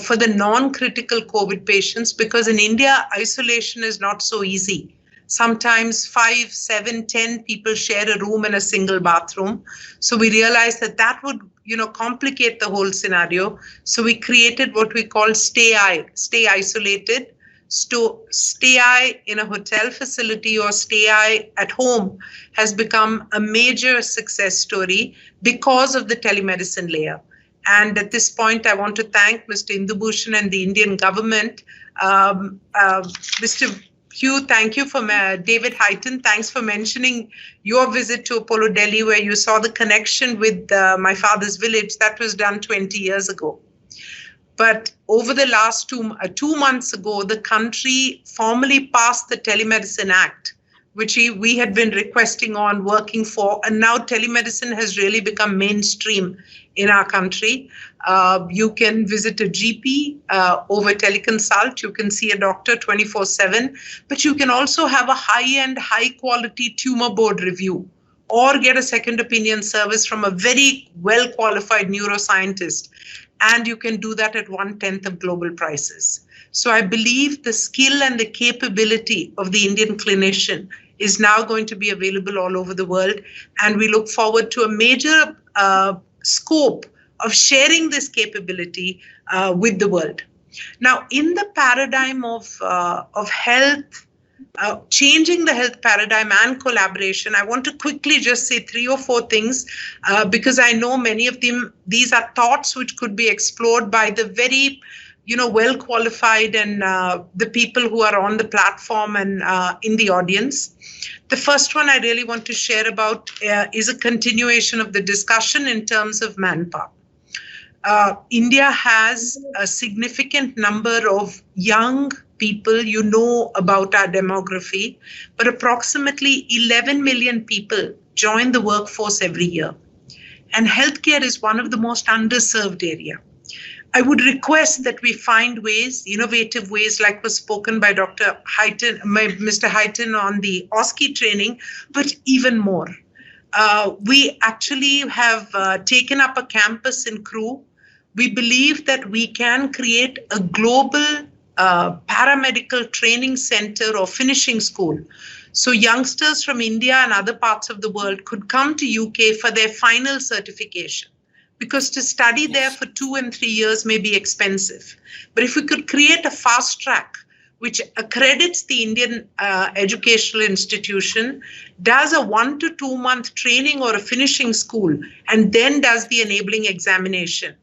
for the non-critical COVID patients, because in India, isolation is not so easy. Sometimes 5, 7, 10 people share a room in a single bathroom. So we realized that that would, complicate the whole scenario. So we created what we call stay isolated. Stay in a hotel facility or stay at home has become a major success story because of the telemedicine layer. And at this point, I want to thank Mr. Indubhushan and the Indian government. Mr. Hugh, thank you for David Hyten. Thanks for mentioning your visit to Apollo Delhi, where you saw the connection with my father's village. That was done 20 years ago. But over the last 2 months ago, the country formally passed the Telemedicine Act, which we had been requesting on, working for, and now telemedicine has really become mainstream in our country. You can visit a GP over teleconsult. You can see a doctor 24/7, but you can also have a high-end, high-quality tumor board review or get a second opinion service from a very well-qualified neuroscientist. And you can do that at 1/10 of global prices. So I believe the skill and the capability of the Indian clinician is now going to be available all over the world. And we look forward to a major scope of sharing this capability with the world. Now, in the paradigm of health, changing the health paradigm and collaboration, I want to quickly just say 3 or 4 things because I know many of these are thoughts which could be explored by the very well qualified and the people who are on the platform and in the audience. The first one I really want to share about is a continuation of the discussion in terms of manpower. India has a significant number of young people, about our demography, but approximately 11 million people join the workforce every year. And healthcare is one of the most underserved area. I would request that we find ways, innovative ways, like was spoken by Dr. Hyten, Mr. Hyten on the OSCE training, but even more. We actually have taken up a campus in Crewe. We believe that we can create a global paramedical training center or finishing school. So youngsters from India and other parts of the world could come to UK for their final certification, because to study there for 2 and 3 years may be expensive. But if we could create a fast track which accredits the Indian educational institution, does a 1 to 2 month training or a finishing school, and then does the enabling examination,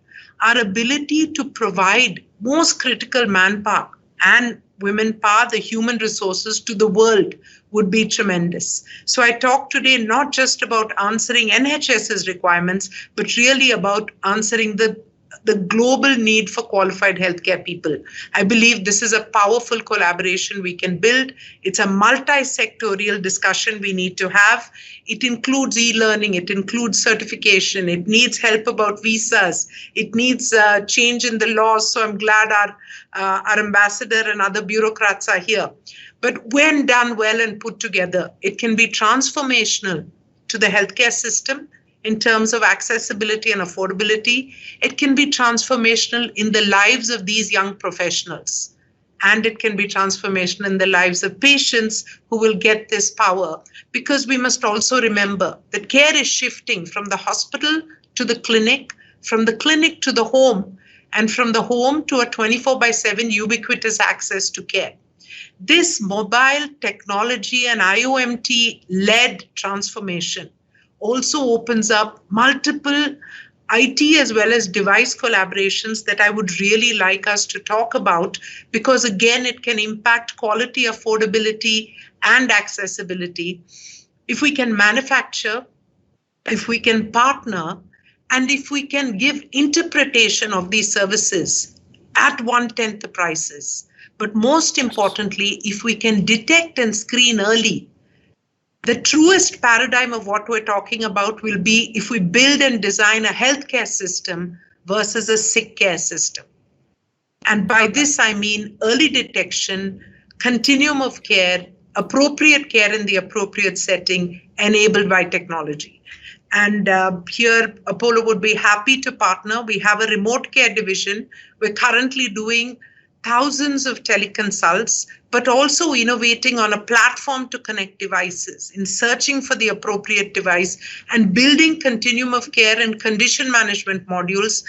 our ability to provide most critical manpower and women power, the human resources to the world, would be tremendous. So I talk today not just about answering NHS's requirements, but really about answering the global need for qualified healthcare people. I believe this is a powerful collaboration we can build. It's a multi-sectorial discussion we need to have. It includes e-learning, it includes certification, it needs help about visas, it needs change in the laws. So I'm glad our ambassador and other bureaucrats are here. But when done well and put together, it can be transformational to the healthcare system in terms of accessibility and affordability. It can be transformational in the lives of these young professionals. And it can be transformational in the lives of patients who will get this power. Because we must also remember that care is shifting from the hospital to the clinic, from the clinic to the home, and from the home to a 24/7 ubiquitous access to care. This mobile technology and IoMT-led transformation also opens up multiple IT as well as device collaborations that I would really like us to talk about, because again, it can impact quality, affordability, and accessibility. If we can manufacture, if we can partner, and if we can give interpretation of these services at 1/10 the prices, but most importantly, if we can detect and screen early, the truest paradigm of what we're talking about will be if we build and design a healthcare system versus a sick care system. And by this, I mean early detection, continuum of care, appropriate care in the appropriate setting, enabled by technology. And here, Apollo would be happy to partner. We have a remote care division. We're currently doing thousands of teleconsults, but also innovating on a platform to connect devices, in searching for the appropriate device and building continuum of care and condition management modules.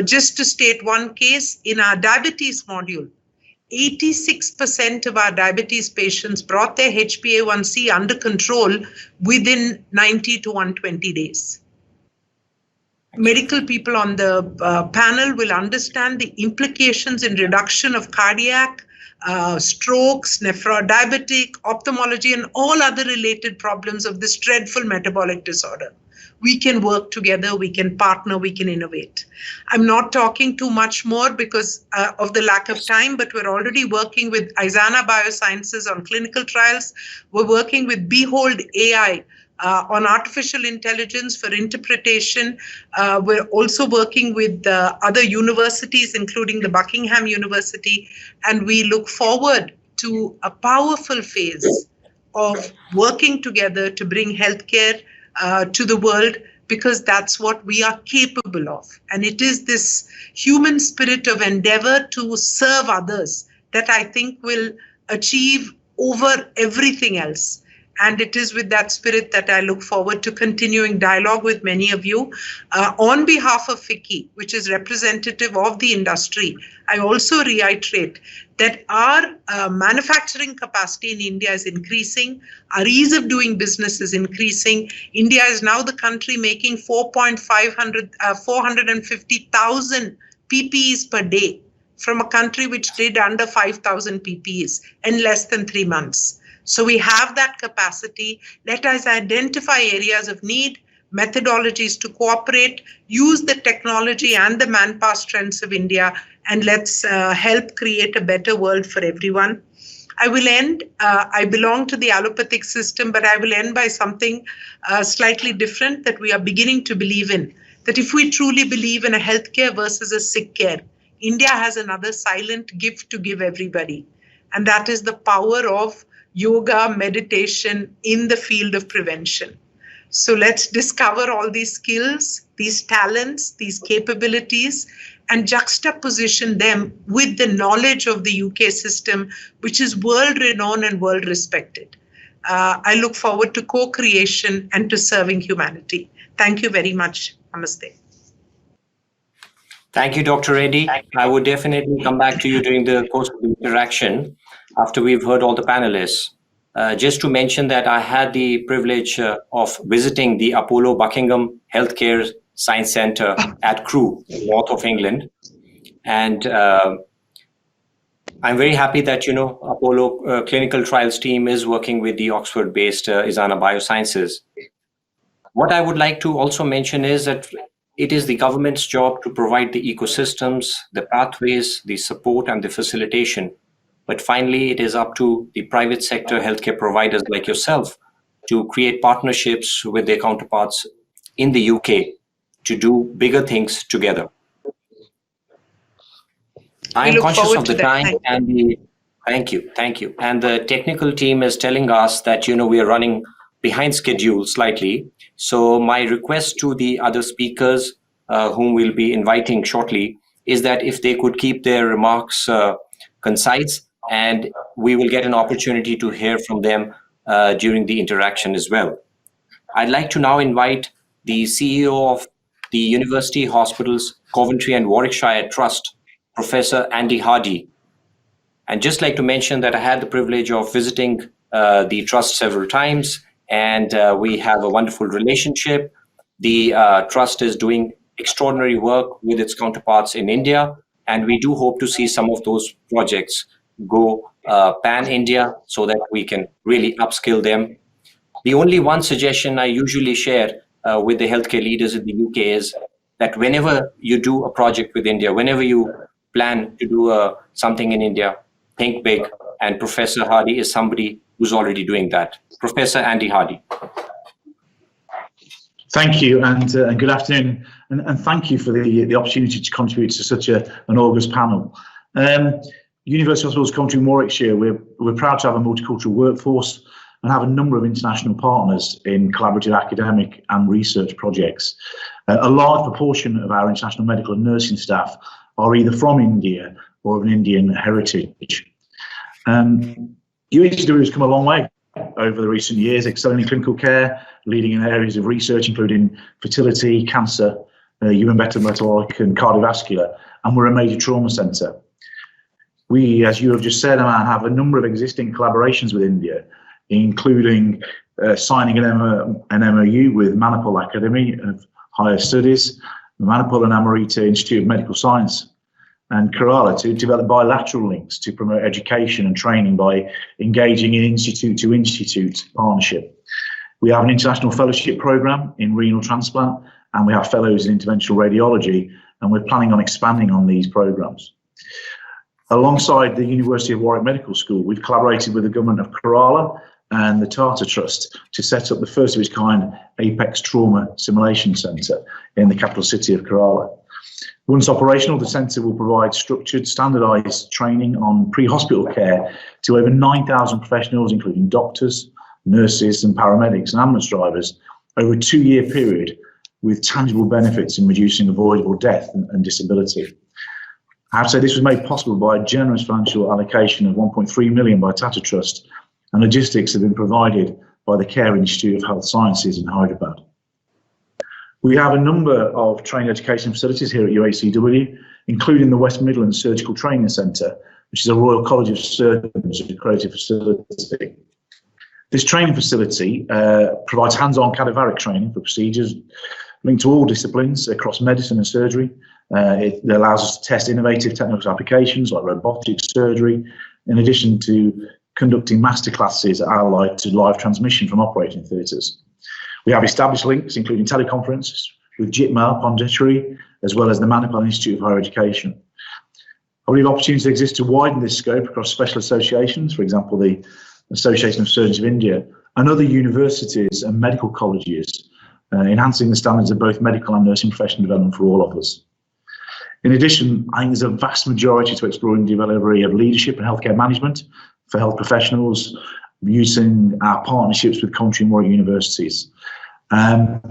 Just to state one case, in our diabetes module, 86% of our diabetes patients brought their HbA1c under control within 90 to 120 days. Medical people on the panel will understand the implications in reduction of cardiac, strokes, diabetic, ophthalmology, and all other related problems of this dreadful metabolic disorder. We can work together, we can partner, we can innovate. I'm not talking too much more because of the lack of time, but we're already working with Isana Biosciences on clinical trials. We're working with Behold AI on artificial intelligence for interpretation. We're also working with other universities, including the Buckingham University, and we look forward to a powerful phase of working together to bring healthcare to the world, because that's what we are capable of. And it is this human spirit of endeavor to serve others that I think will achieve over everything else. And it is with that spirit that I look forward to continuing dialogue with many of you. On behalf of FICCI, which is representative of the industry, I also reiterate that our manufacturing capacity in India is increasing. Our ease of doing business is increasing. India is now the country making 450,000 PPEs per day, from a country which did under 5,000 PPEs in less than 3 months. So we have that capacity. Let us identify areas of need, methodologies to cooperate, use the technology and the manpower strengths of India, and let's help create a better world for everyone. I will end, I belong to the allopathic system, but I will end by something slightly different that we are beginning to believe in. That if we truly believe in a healthcare versus a sick care, India has another silent gift to give everybody. And that is the power of yoga, meditation in the field of prevention. So let's discover all these skills, these talents, these capabilities, and juxtaposition them with the knowledge of the UK system, which is world-renowned and world-respected. I look forward to co-creation and to serving humanity. Thank you very much. Namaste. Thank you, Dr. Edie. I would definitely come back to you during the course of the interaction after we've heard all the panelists. Just to mention that I had the privilege of visiting the Apollo Buckingham Healthcare Science Centre at Crewe, north of England. And I'm very happy that, Apollo Clinical Trials team is working with the Oxford-based Isana Biosciences. What I would like to also mention is that it is the government's job to provide the ecosystems, the pathways, the support, and the facilitation. But finally, it is up to the private sector healthcare providers like yourself to create partnerships with their counterparts in the UK to do bigger things together. I'm conscious of the time and thank you. And the technical team is telling us that, we are running behind schedule slightly. So my request to the other speakers whom we'll be inviting shortly is that if they could keep their remarks concise, and we will get an opportunity to hear from them during the interaction as well. I'd like to now invite the CEO of the University Hospitals Coventry and Warwickshire Trust, Professor Andy Hardy. And just like to mention that I had the privilege of visiting the trust several times, and we have a wonderful relationship. The trust is doing extraordinary work with its counterparts in India, and we do hope to see some of those projects go pan-India so that we can really upskill them. The only one suggestion I usually share with the healthcare leaders in the UK is that whenever you do a project with India, whenever you plan to do something in India, think big, and Professor Hardy is somebody who's already doing that. Professor Andy Hardy. Thank you, and good afternoon, and thank you for the opportunity to contribute to such an august panel. University Hospitals Coventry and Warwickshire, we're proud to have a multicultural workforce and have a number of international partners in collaborative academic and research projects. A large proportion of our international medical and nursing staff are either from India or of an Indian heritage. UHW has come a long way over the recent years, excelling in clinical care, leading in areas of research, including fertility, cancer, human metabolic and cardiovascular, and we're a major trauma centre. We, as you have just said, Aman, have a number of existing collaborations with India, including signing an MOU with Manipal Academy of Higher Studies, Manipal and Amrita Institute of Medical Science, and Kerala to develop bilateral links to promote education and training by engaging in institute-to-institute partnership. We have an international fellowship program in renal transplant, and we have fellows in interventional radiology, and we're planning on expanding on these programs. Alongside the University of Warwick Medical School, we've collaborated with the government of Kerala and the Tata Trust to set up the first of its kind Apex Trauma Simulation Centre in the capital city of Kerala. Once operational, the centre will provide structured, standardised training on pre-hospital care to over 9,000 professionals, including doctors, nurses and paramedics and ambulance drivers, over a 2-year period, with tangible benefits in reducing avoidable death and disability. I have to say this was made possible by a generous financial allocation of 1.3 million by Tata Trust, and logistics have been provided by the Care Institute of Health Sciences in Hyderabad. We have a number of training education facilities here at UHCW, including the West Midlands Surgical Training Centre, which is a Royal College of Surgeons accredited facility. This training facility provides hands-on cadaveric training for procedures linked to all disciplines across medicine and surgery. It allows us to test innovative technical applications like robotic surgery, in addition to conducting masterclasses allied to live transmission from operating theatres. We have established links, including teleconferences with JITMA, Pondicherry, as well as the Manipal Institute of Higher Education. I believe opportunities exist to widen this scope across special associations, for example, the Association of Surgeons of India, and other universities and medical colleges, enhancing the standards of both medical and nursing professional development for all of us. In addition, I think there's a vast majority to exploring the delivery of leadership and healthcare management for health professionals, using our partnerships with Coventry and Warwick universities. I'll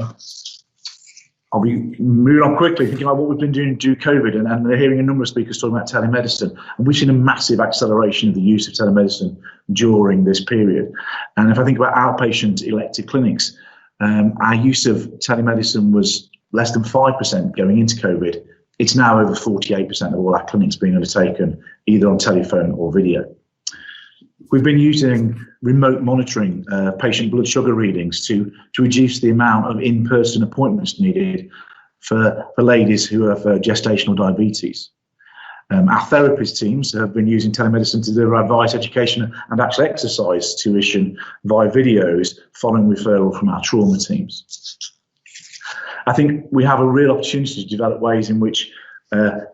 be moving on quickly, thinking about what we've been doing due to COVID, and hearing a number of speakers talking about telemedicine. And we've seen a massive acceleration of the use of telemedicine during this period. And if I think about outpatient elective clinics, our use of telemedicine was less than 5% going into COVID. It's now over 48% of all our clinics being undertaken either on telephone or video. We've been using remote monitoring patient blood sugar readings to reduce the amount of in-person appointments needed for ladies who have gestational diabetes. Our therapist teams have been using telemedicine to deliver advice, education and actual exercise tuition via videos following referral from our trauma teams. I think we have a real opportunity to develop ways in which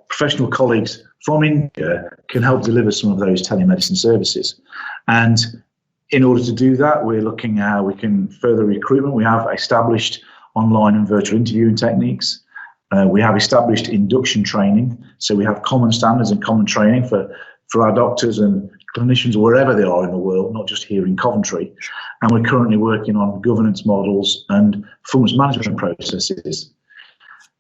professional colleagues from India can help deliver some of those telemedicine services. And in order to do that, we're looking at how we can further recruitment. We have established online and virtual interviewing techniques. We have established induction training. So we have common standards and common training for our doctors and clinicians wherever they are in the world, not just here in Coventry. And we're currently working on governance models and performance management processes.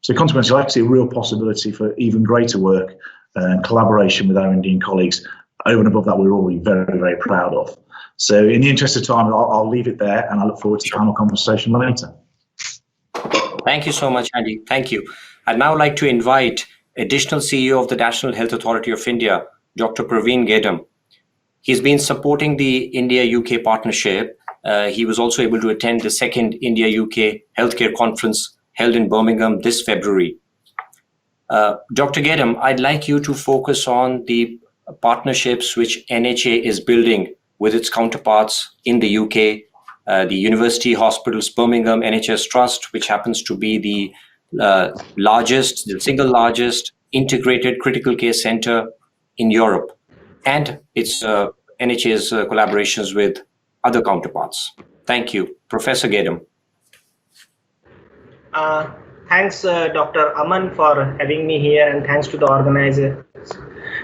So consequently, I see a real possibility for even greater work and collaboration with our Indian colleagues over and above that we're already very, very proud of. So in the interest of time, I'll leave it there, and I look forward to the panel conversation later. Thank you so much, Andy. Thank you. I'd now like to invite additional CEO of the National Health Authority of India, Dr. Praveen Gedam. He's been supporting the India-UK partnership. He was also able to attend the second India-UK healthcare conference held in Birmingham this February. Dr. Gedam, I'd like you to focus on the partnerships which NHA is building with its counterparts in the UK, the University Hospitals Birmingham NHS Trust, which happens to be the single largest integrated critical care center in Europe, and its NHA's collaborations with other counterparts. Thank you. Professor Gedam. Thanks, Dr. Aman, for having me here, and thanks to the organizers.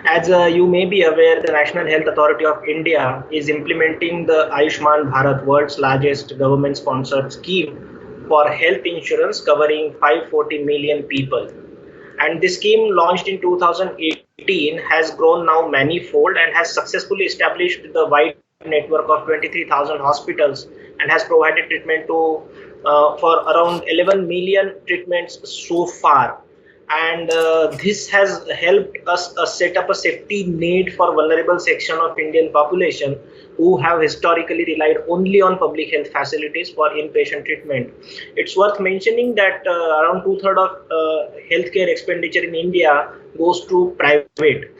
As you may be aware, the National Health Authority of India is implementing the Ayushman Bharat, world's largest government-sponsored scheme for health insurance covering 540 million people. And this scheme, launched in 2018, has grown now manifold and has successfully established the wide network of 23,000 hospitals and has provided treatment to for around 11 million treatments so far. And this has helped us set up a safety net for vulnerable section of Indian population who have historically relied only on public health facilities for inpatient treatment. It's worth mentioning that around 2/3 of healthcare expenditure in India goes to private.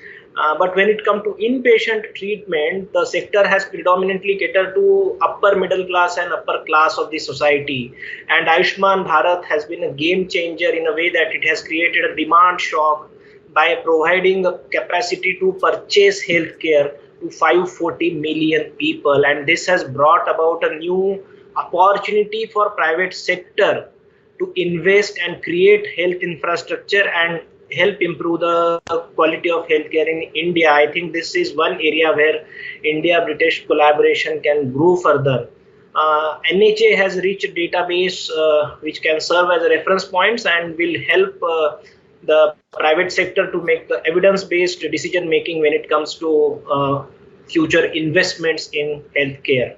But when it comes to inpatient treatment, the sector has predominantly catered to upper middle class and upper class of the society. And Ayushman Bharat has been a game changer in a way that it has created a demand shock by providing the capacity to purchase healthcare to 540 million people. And this has brought about a new opportunity for private sector to invest and create health infrastructure and help improve the quality of healthcare in India. I think this is one area where India-British collaboration can grow further. NHA has rich database which can serve as a reference points and will help the private sector to make the evidence-based decision making when it comes to future investments in healthcare.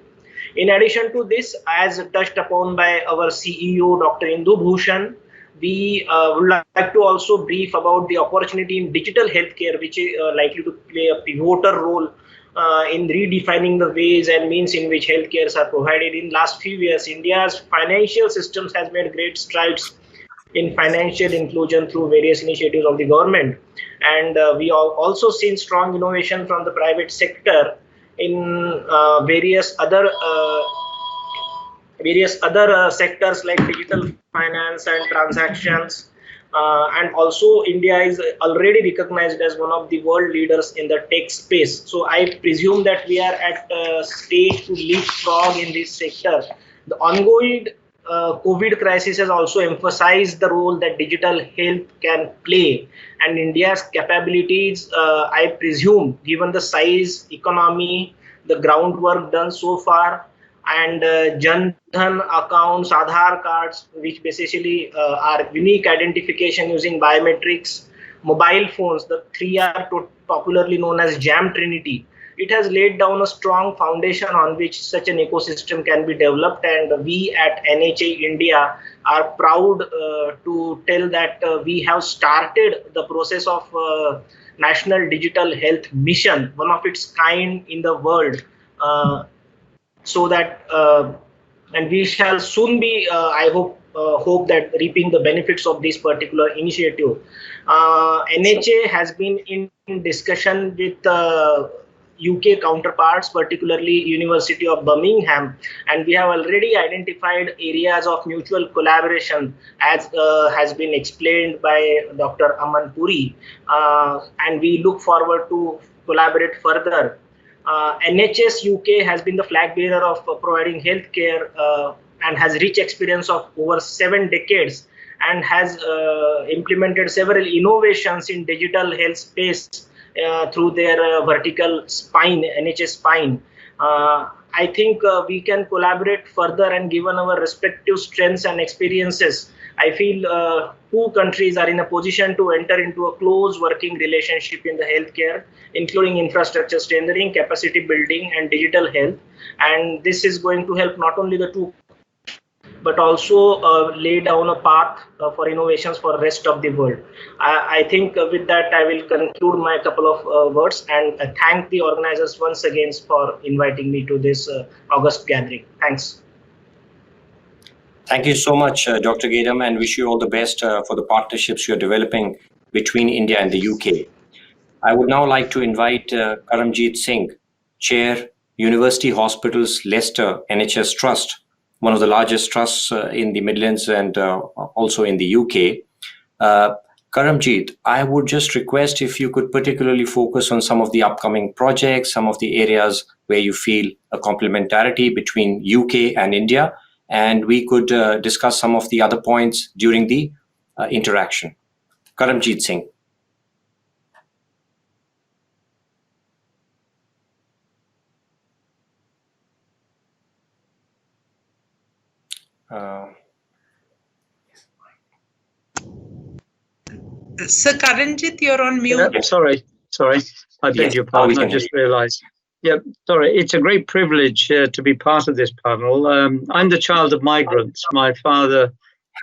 In addition to this, as touched upon by our CEO, Dr. Indu Bhushan, we would like to also brief about the opportunity in digital healthcare, which is likely to play a pivotal role in redefining the ways and means in which healthcares are provided. In last few years, India's financial systems has made great strides in financial inclusion through various initiatives of the government. And we have also seen strong innovation from the private sector in various other sectors like digital finance and transactions. And also India is already recognized as one of the world leaders in the tech space. So I presume that we are at a stage to leapfrog in this sector. The ongoing COVID crisis has also emphasized the role that digital health can play, and India's capabilities, I presume, given the size, economy, the groundwork done so far, and Jan Dhan accounts, Aadhaar cards, which basically are unique identification using biometrics, mobile phones, the three are popularly known as Jam Trinity. It has laid down a strong foundation on which such an ecosystem can be developed, and we at NHA India are proud to tell that we have started the process of National Digital Health Mission, one of its kind in the world. So that and we shall soon be, I hope that reaping the benefits of this particular initiative. NHA has been in discussion with UK counterparts, particularly University of Birmingham, and we have already identified areas of mutual collaboration, as has been explained by Dr. Aman Puri, and we look forward to collaborate further. NHS UK has been the flag bearer of providing healthcare and has rich experience of over 7 decades and has implemented several innovations in digital health space through their vertical spine, NHS spine. I think we can collaborate further, and given our respective strengths and experiences, I feel two countries are in a position to enter into a close working relationship in the healthcare, including infrastructure strengthening, capacity building, and digital health. And this is going to help not only the two but also lay down a path for innovations for the rest of the world. I think with that, I will conclude my couple of words and thank the organizers once again for inviting me to this August gathering. Thanks. Thank you so much, Dr. Gedam, and wish you all the best for the partnerships you're developing between India and the UK. I would now like to invite Karamjit Singh, Chair, University Hospitals Leicester NHS Trust, one of the largest trusts in the Midlands and also in the UK. Karamjit, I would just request if you could particularly focus on some of the upcoming projects, some of the areas where you feel a complementarity between UK and India, and we could discuss some of the other points during the interaction. Karamjit Singh. Sir Karanjit, you're on mute. Yeah, sorry. I beg your pardon. I just realised. Yeah, sorry. It's a great privilege to be part of this panel. I'm the child of migrants. My father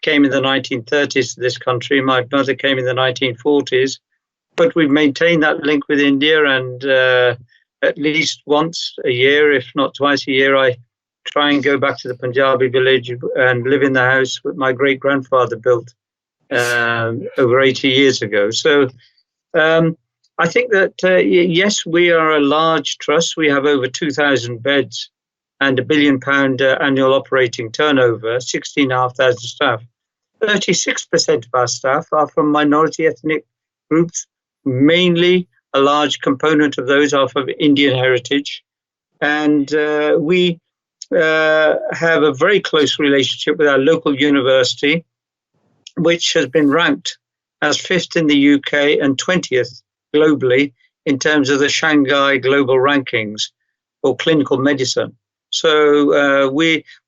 came in the 1930s to this country. My mother came in the 1940s. But we've maintained that link with India, and at least once a year, if not twice a year, I try and go back to the Punjabi village and live in the house that my great-grandfather built over 80 years ago. So I think that, yes, we are a large trust. We have over 2,000 beds and £1 billion annual operating turnover, 16,500 staff. 36% of our staff are from minority ethnic groups. Mainly, a large component of those are from Indian heritage. And we have a very close relationship with our local university, which has been ranked as 5th in the UK and 20th globally in terms of the Shanghai Global Rankings for clinical medicine. So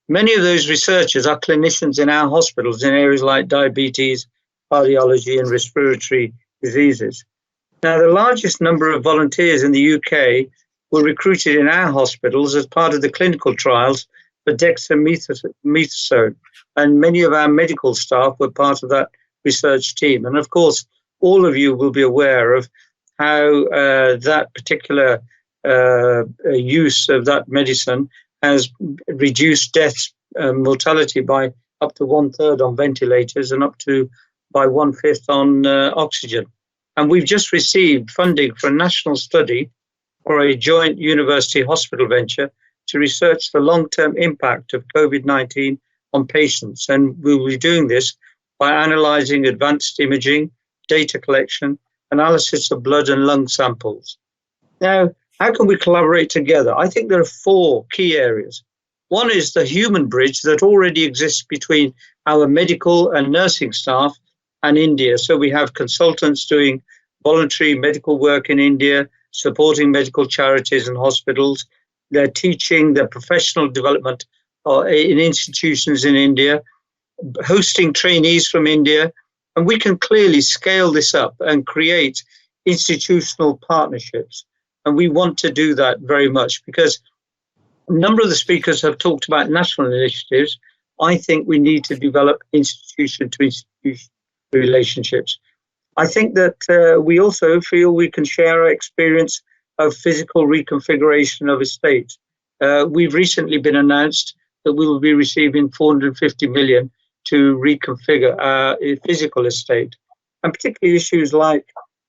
many of those researchers are clinicians in our hospitals in areas like diabetes, cardiology, and respiratory diseases. Now, the largest number of volunteers in the UK were recruited in our hospitals as part of the clinical trials for dexamethasone, and many of our medical staff were part of that research team. And of course, all of you will be aware of how that particular use of that medicine has reduced deaths, mortality by up to 1/3 on ventilators and up to by 1/5 on oxygen. And we've just received funding for a national study for a joint university hospital venture to research the long-term impact of COVID-19 on patients. And we'll be doing this by analysing advanced imaging, data collection, analysis of blood and lung samples. Now, how can we collaborate together? I think there are 4 key areas. One is the human bridge that already exists between our medical and nursing staff and India. So we have consultants doing voluntary medical work in India, supporting medical charities and hospitals. They're teaching their professional development in institutions in India, hosting trainees from India. And we can clearly scale this up and create institutional partnerships. And we want to do that very much because a number of the speakers have talked about national initiatives. I think we need to develop institution-to-institution relationships. I think that we also feel we can share our experience of physical reconfiguration of estate. We've recently been announced that we will be receiving 450 million to reconfigure our physical estate, and particularly issues like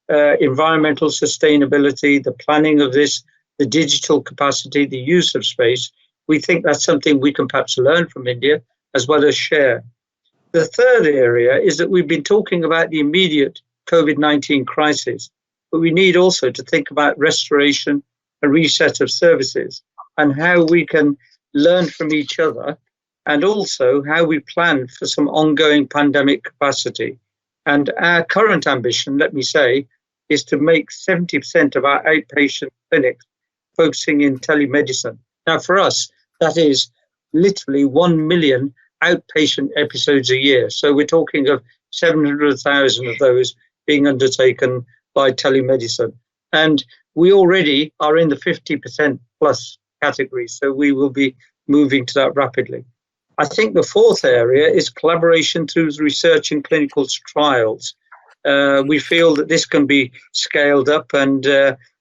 environmental sustainability, the planning of this, the digital capacity, the use of space. We think that's something we can perhaps learn from India as well as share. The third area is that we've been talking about the immediate COVID-19 crisis, but we need also to think about restoration, a reset of services, and how we can learn from each other, and also how we plan for some ongoing pandemic capacity. And our current ambition, let me say, is to make 70% of our outpatient clinics focusing in telemedicine. Now, for us, that is literally 1 million outpatient episodes a year. So we're talking of 700,000 of those being undertaken by telemedicine. And we already are in the 50% plus category, so we will be moving to that rapidly. I think the fourth area is collaboration through research and clinical trials. We feel that this can be scaled up, and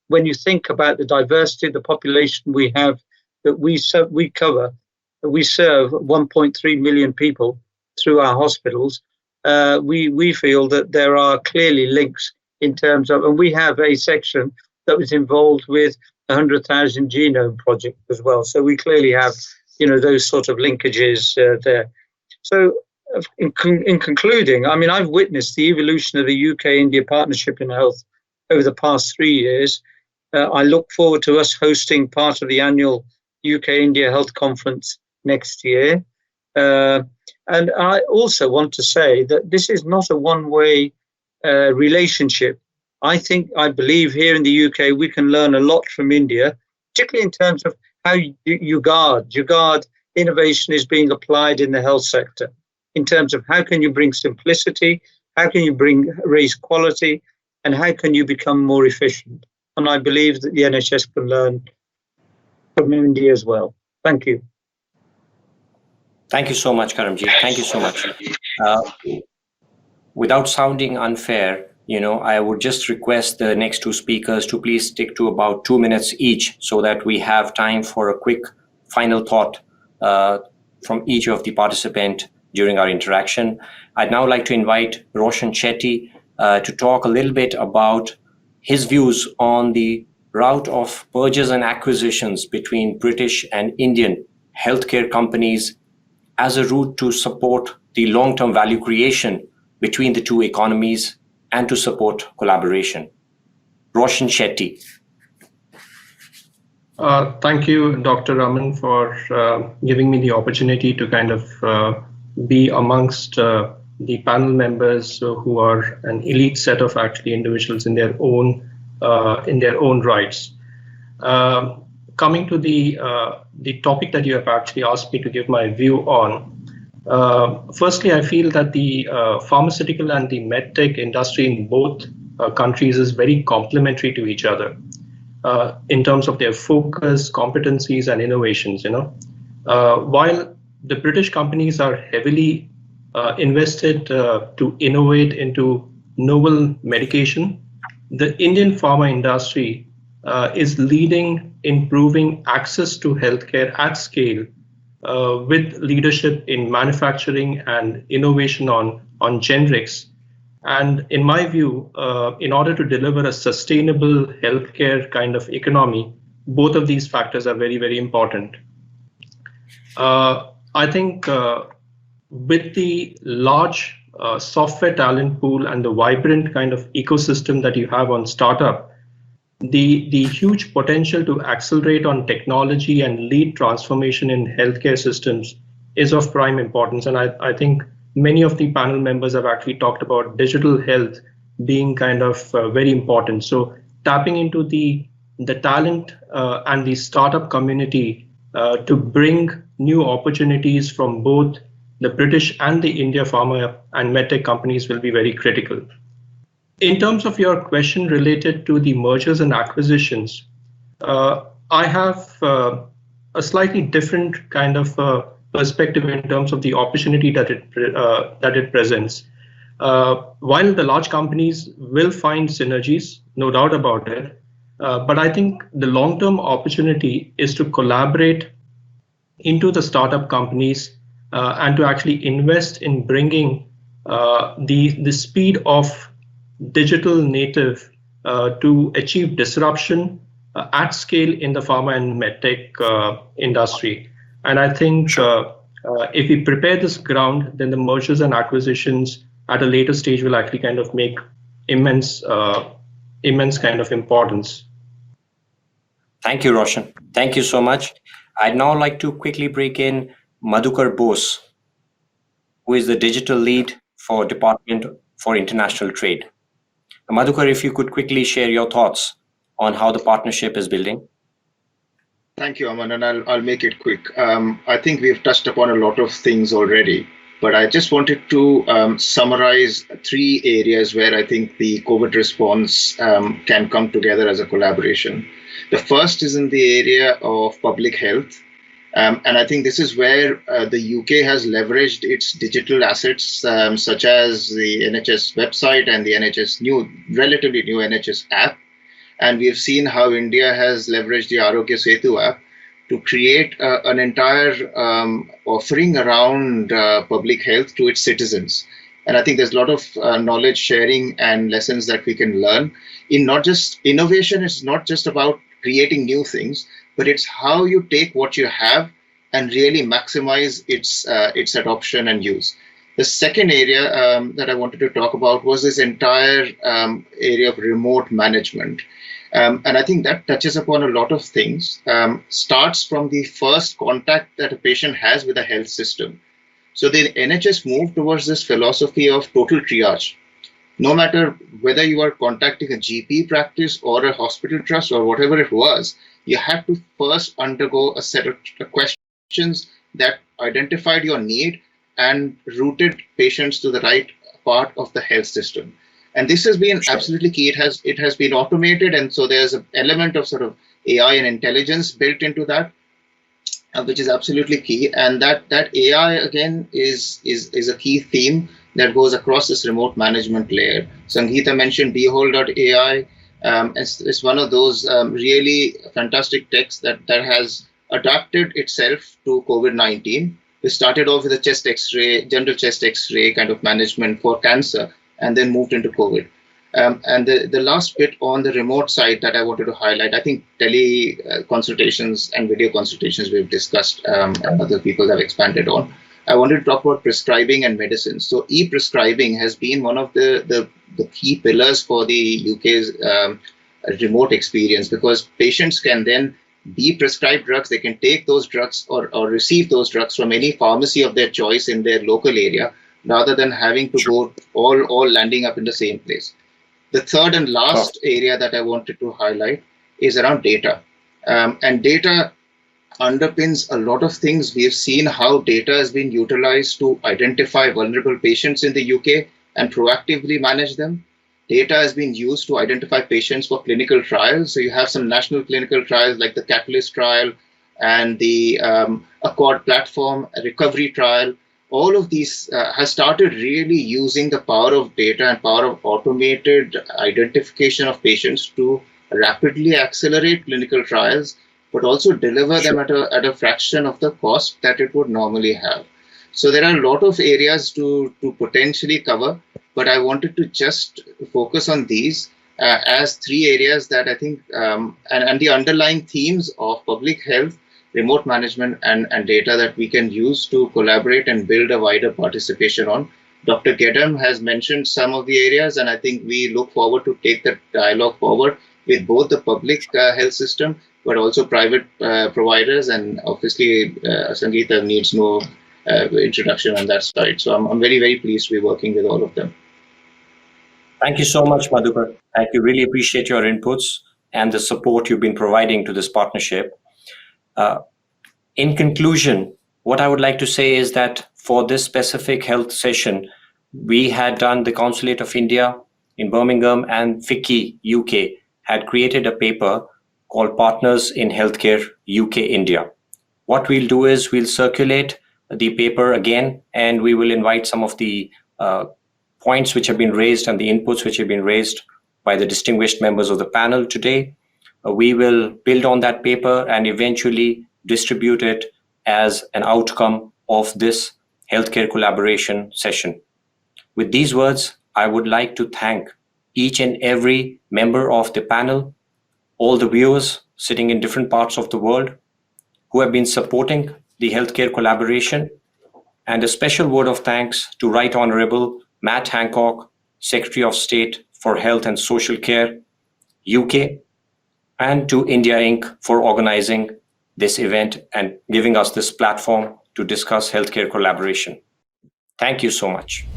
when you think about the diversity of the population we have, that we serve 1.3 million people through our hospitals. We feel that there are clearly links in terms of, and we have a section that was involved with 100,000 genome project as well. So we clearly have, those sort of linkages there. So in concluding, I mean, I've witnessed the evolution of the UK-India partnership in health over the past 3 years. I look forward to us hosting part of the annual UK-India Health Conference next year. And I also want to say that this is not a one-way relationship. I believe here in the UK, we can learn a lot from India, particularly in terms of how you guard innovation is being applied in the health sector, in terms of how can you bring simplicity, how can you raise quality, and how can you become more efficient. And I believe that the NHS can learn from India as well. Thank you. Thank you so much, Karamjit. Thank you so much. Without sounding unfair, I would just request the next two speakers to please stick to about 2 minutes each so that we have time for a quick final thought from each of the participants during our interaction. I'd now like to invite Roshan Chetty to talk a little bit about his views on the route of mergers and acquisitions between British and Indian healthcare companies as a route to support the long-term value creation between the two economies and to support collaboration. Roshan Chetty. Thank you, Dr. Aman, for giving me the opportunity to kind of be amongst the panel members who are an elite set of actually individuals in their own rights. Coming to the topic that you have actually asked me to give my view on. Firstly, I feel that the pharmaceutical and the medtech industry in both countries is very complementary to each other in terms of their focus, competencies, and innovations. While the British companies are heavily invested to innovate into novel medication, the Indian pharma industry is leading in proving access to healthcare at scale with leadership in manufacturing and innovation on generics. And in my view, in order to deliver a sustainable healthcare kind of economy, both of these factors are very, very important. I think with the large software talent pool and the vibrant kind of ecosystem that you have on startup, the huge potential to accelerate on technology and lead transformation in healthcare systems is of prime importance. And I think many of the panel members have actually talked about digital health being kind of very important. So tapping into the talent and the startup community to bring new opportunities from both the British and the India pharma and medtech companies will be very critical. In terms of your question related to the mergers and acquisitions, I have a slightly different kind of perspective in terms of the opportunity that it presents. While the large companies will find synergies, no doubt about it, but I think the long-term opportunity is to collaborate into the startup companies and to actually invest in bringing the speed of digital native to achieve disruption at scale in the pharma and medtech industry. And I think if we prepare this ground, then the mergers and acquisitions at a later stage will actually kind of make immense kind of importance. Thank you, Roshan. Thank you so much. I'd now like to quickly break in Madhukar Bose, who is the digital lead for Department for International Trade. Madhukar, if you could quickly share your thoughts on how the partnership is building. Thank you, Aman, and I'll make it quick. I think we've touched upon a lot of things already, but I just wanted to summarize 3 areas where I think the COVID response can come together as a collaboration. The first is in the area of public health, And I think this is where the UK has leveraged its digital assets, such as the NHS website and the relatively new NHS app. And we've seen how India has leveraged the Arogya Setu app to create an entire offering around public health to its citizens. And I think there's a lot of knowledge sharing and lessons that we can learn. Innovation is not just about creating new things, but it's how you take what you have and really maximize its adoption and use. The second area that I wanted to talk about was this entire area of remote management. And I think that touches upon a lot of things, starts from the first contact that a patient has with a health system. So the NHS moved towards this philosophy of total triage. No matter whether you are contacting a GP practice or a hospital trust or whatever it was, you had to first undergo a set of questions that identified your need and routed patients to the right part of the health system. And this has been absolutely key. It has been automated, and so there's an element of sort of AI and intelligence built into that, which is absolutely key. And that AI again is a key theme that goes across this remote management layer. Sangeeta mentioned Behold.ai. It's one of those really fantastic techs that has adapted itself to COVID-19. We started off with a chest X-ray, general chest X-ray kind of management for cancer, and then moved into COVID. And the last bit on the remote side that I wanted to highlight, I think consultations and video consultations we've discussed and other people have expanded on. I wanted to talk about prescribing and medicine. So e-prescribing has been one of the key pillars for the UK's remote experience, because patients can then be prescribed drugs. They can take those drugs or receive those drugs from any pharmacy of their choice in their local area, rather than having to go all landing up in the same place. The third and last area that I wanted to highlight is around data. And data underpins a lot of things. We have seen how data has been utilized to identify vulnerable patients in the UK and proactively manage them. Data has been used to identify patients for clinical trials. So you have some national clinical trials like the Catalyst trial and the Accord platform recovery trial. All of these has started really using the power of data and power of automated identification of patients to rapidly accelerate clinical trials, but also deliver them at a fraction of the cost that it would normally have. So there are a lot of areas to potentially cover, but I wanted to just focus on these as three areas that I think, and the underlying themes of public health, remote management and data that we can use to collaborate and build a wider participation on. Dr. Gedam has mentioned some of the areas, and I think we look forward to take that dialogue forward with both the public health system, but also private providers. And obviously, Sangeeta needs no introduction on that side. So I'm very, very pleased to be working with all of them. Thank you so much, Madhukar. I really appreciate your inputs and the support you've been providing to this partnership. In conclusion, what I would like to say is that for this specific health session, we had done the Consulate of India in Birmingham and FICCI UK had created a paper called Partners in Healthcare UK India. What we'll do is we'll circulate the paper again, and we will invite some of the points which have been raised and the inputs which have been raised by the distinguished members of the panel today. We will build on that paper and eventually distribute it as an outcome of this healthcare collaboration session. With these words, I would like to thank each and every member of the panel, all the viewers sitting in different parts of the world who have been supporting the healthcare collaboration, and a special word of thanks to Right Honorable Matt Hancock, Secretary of State for Health and Social Care, UK, and to India Inc. for organizing this event and giving us this platform to discuss healthcare collaboration. Thank you so much.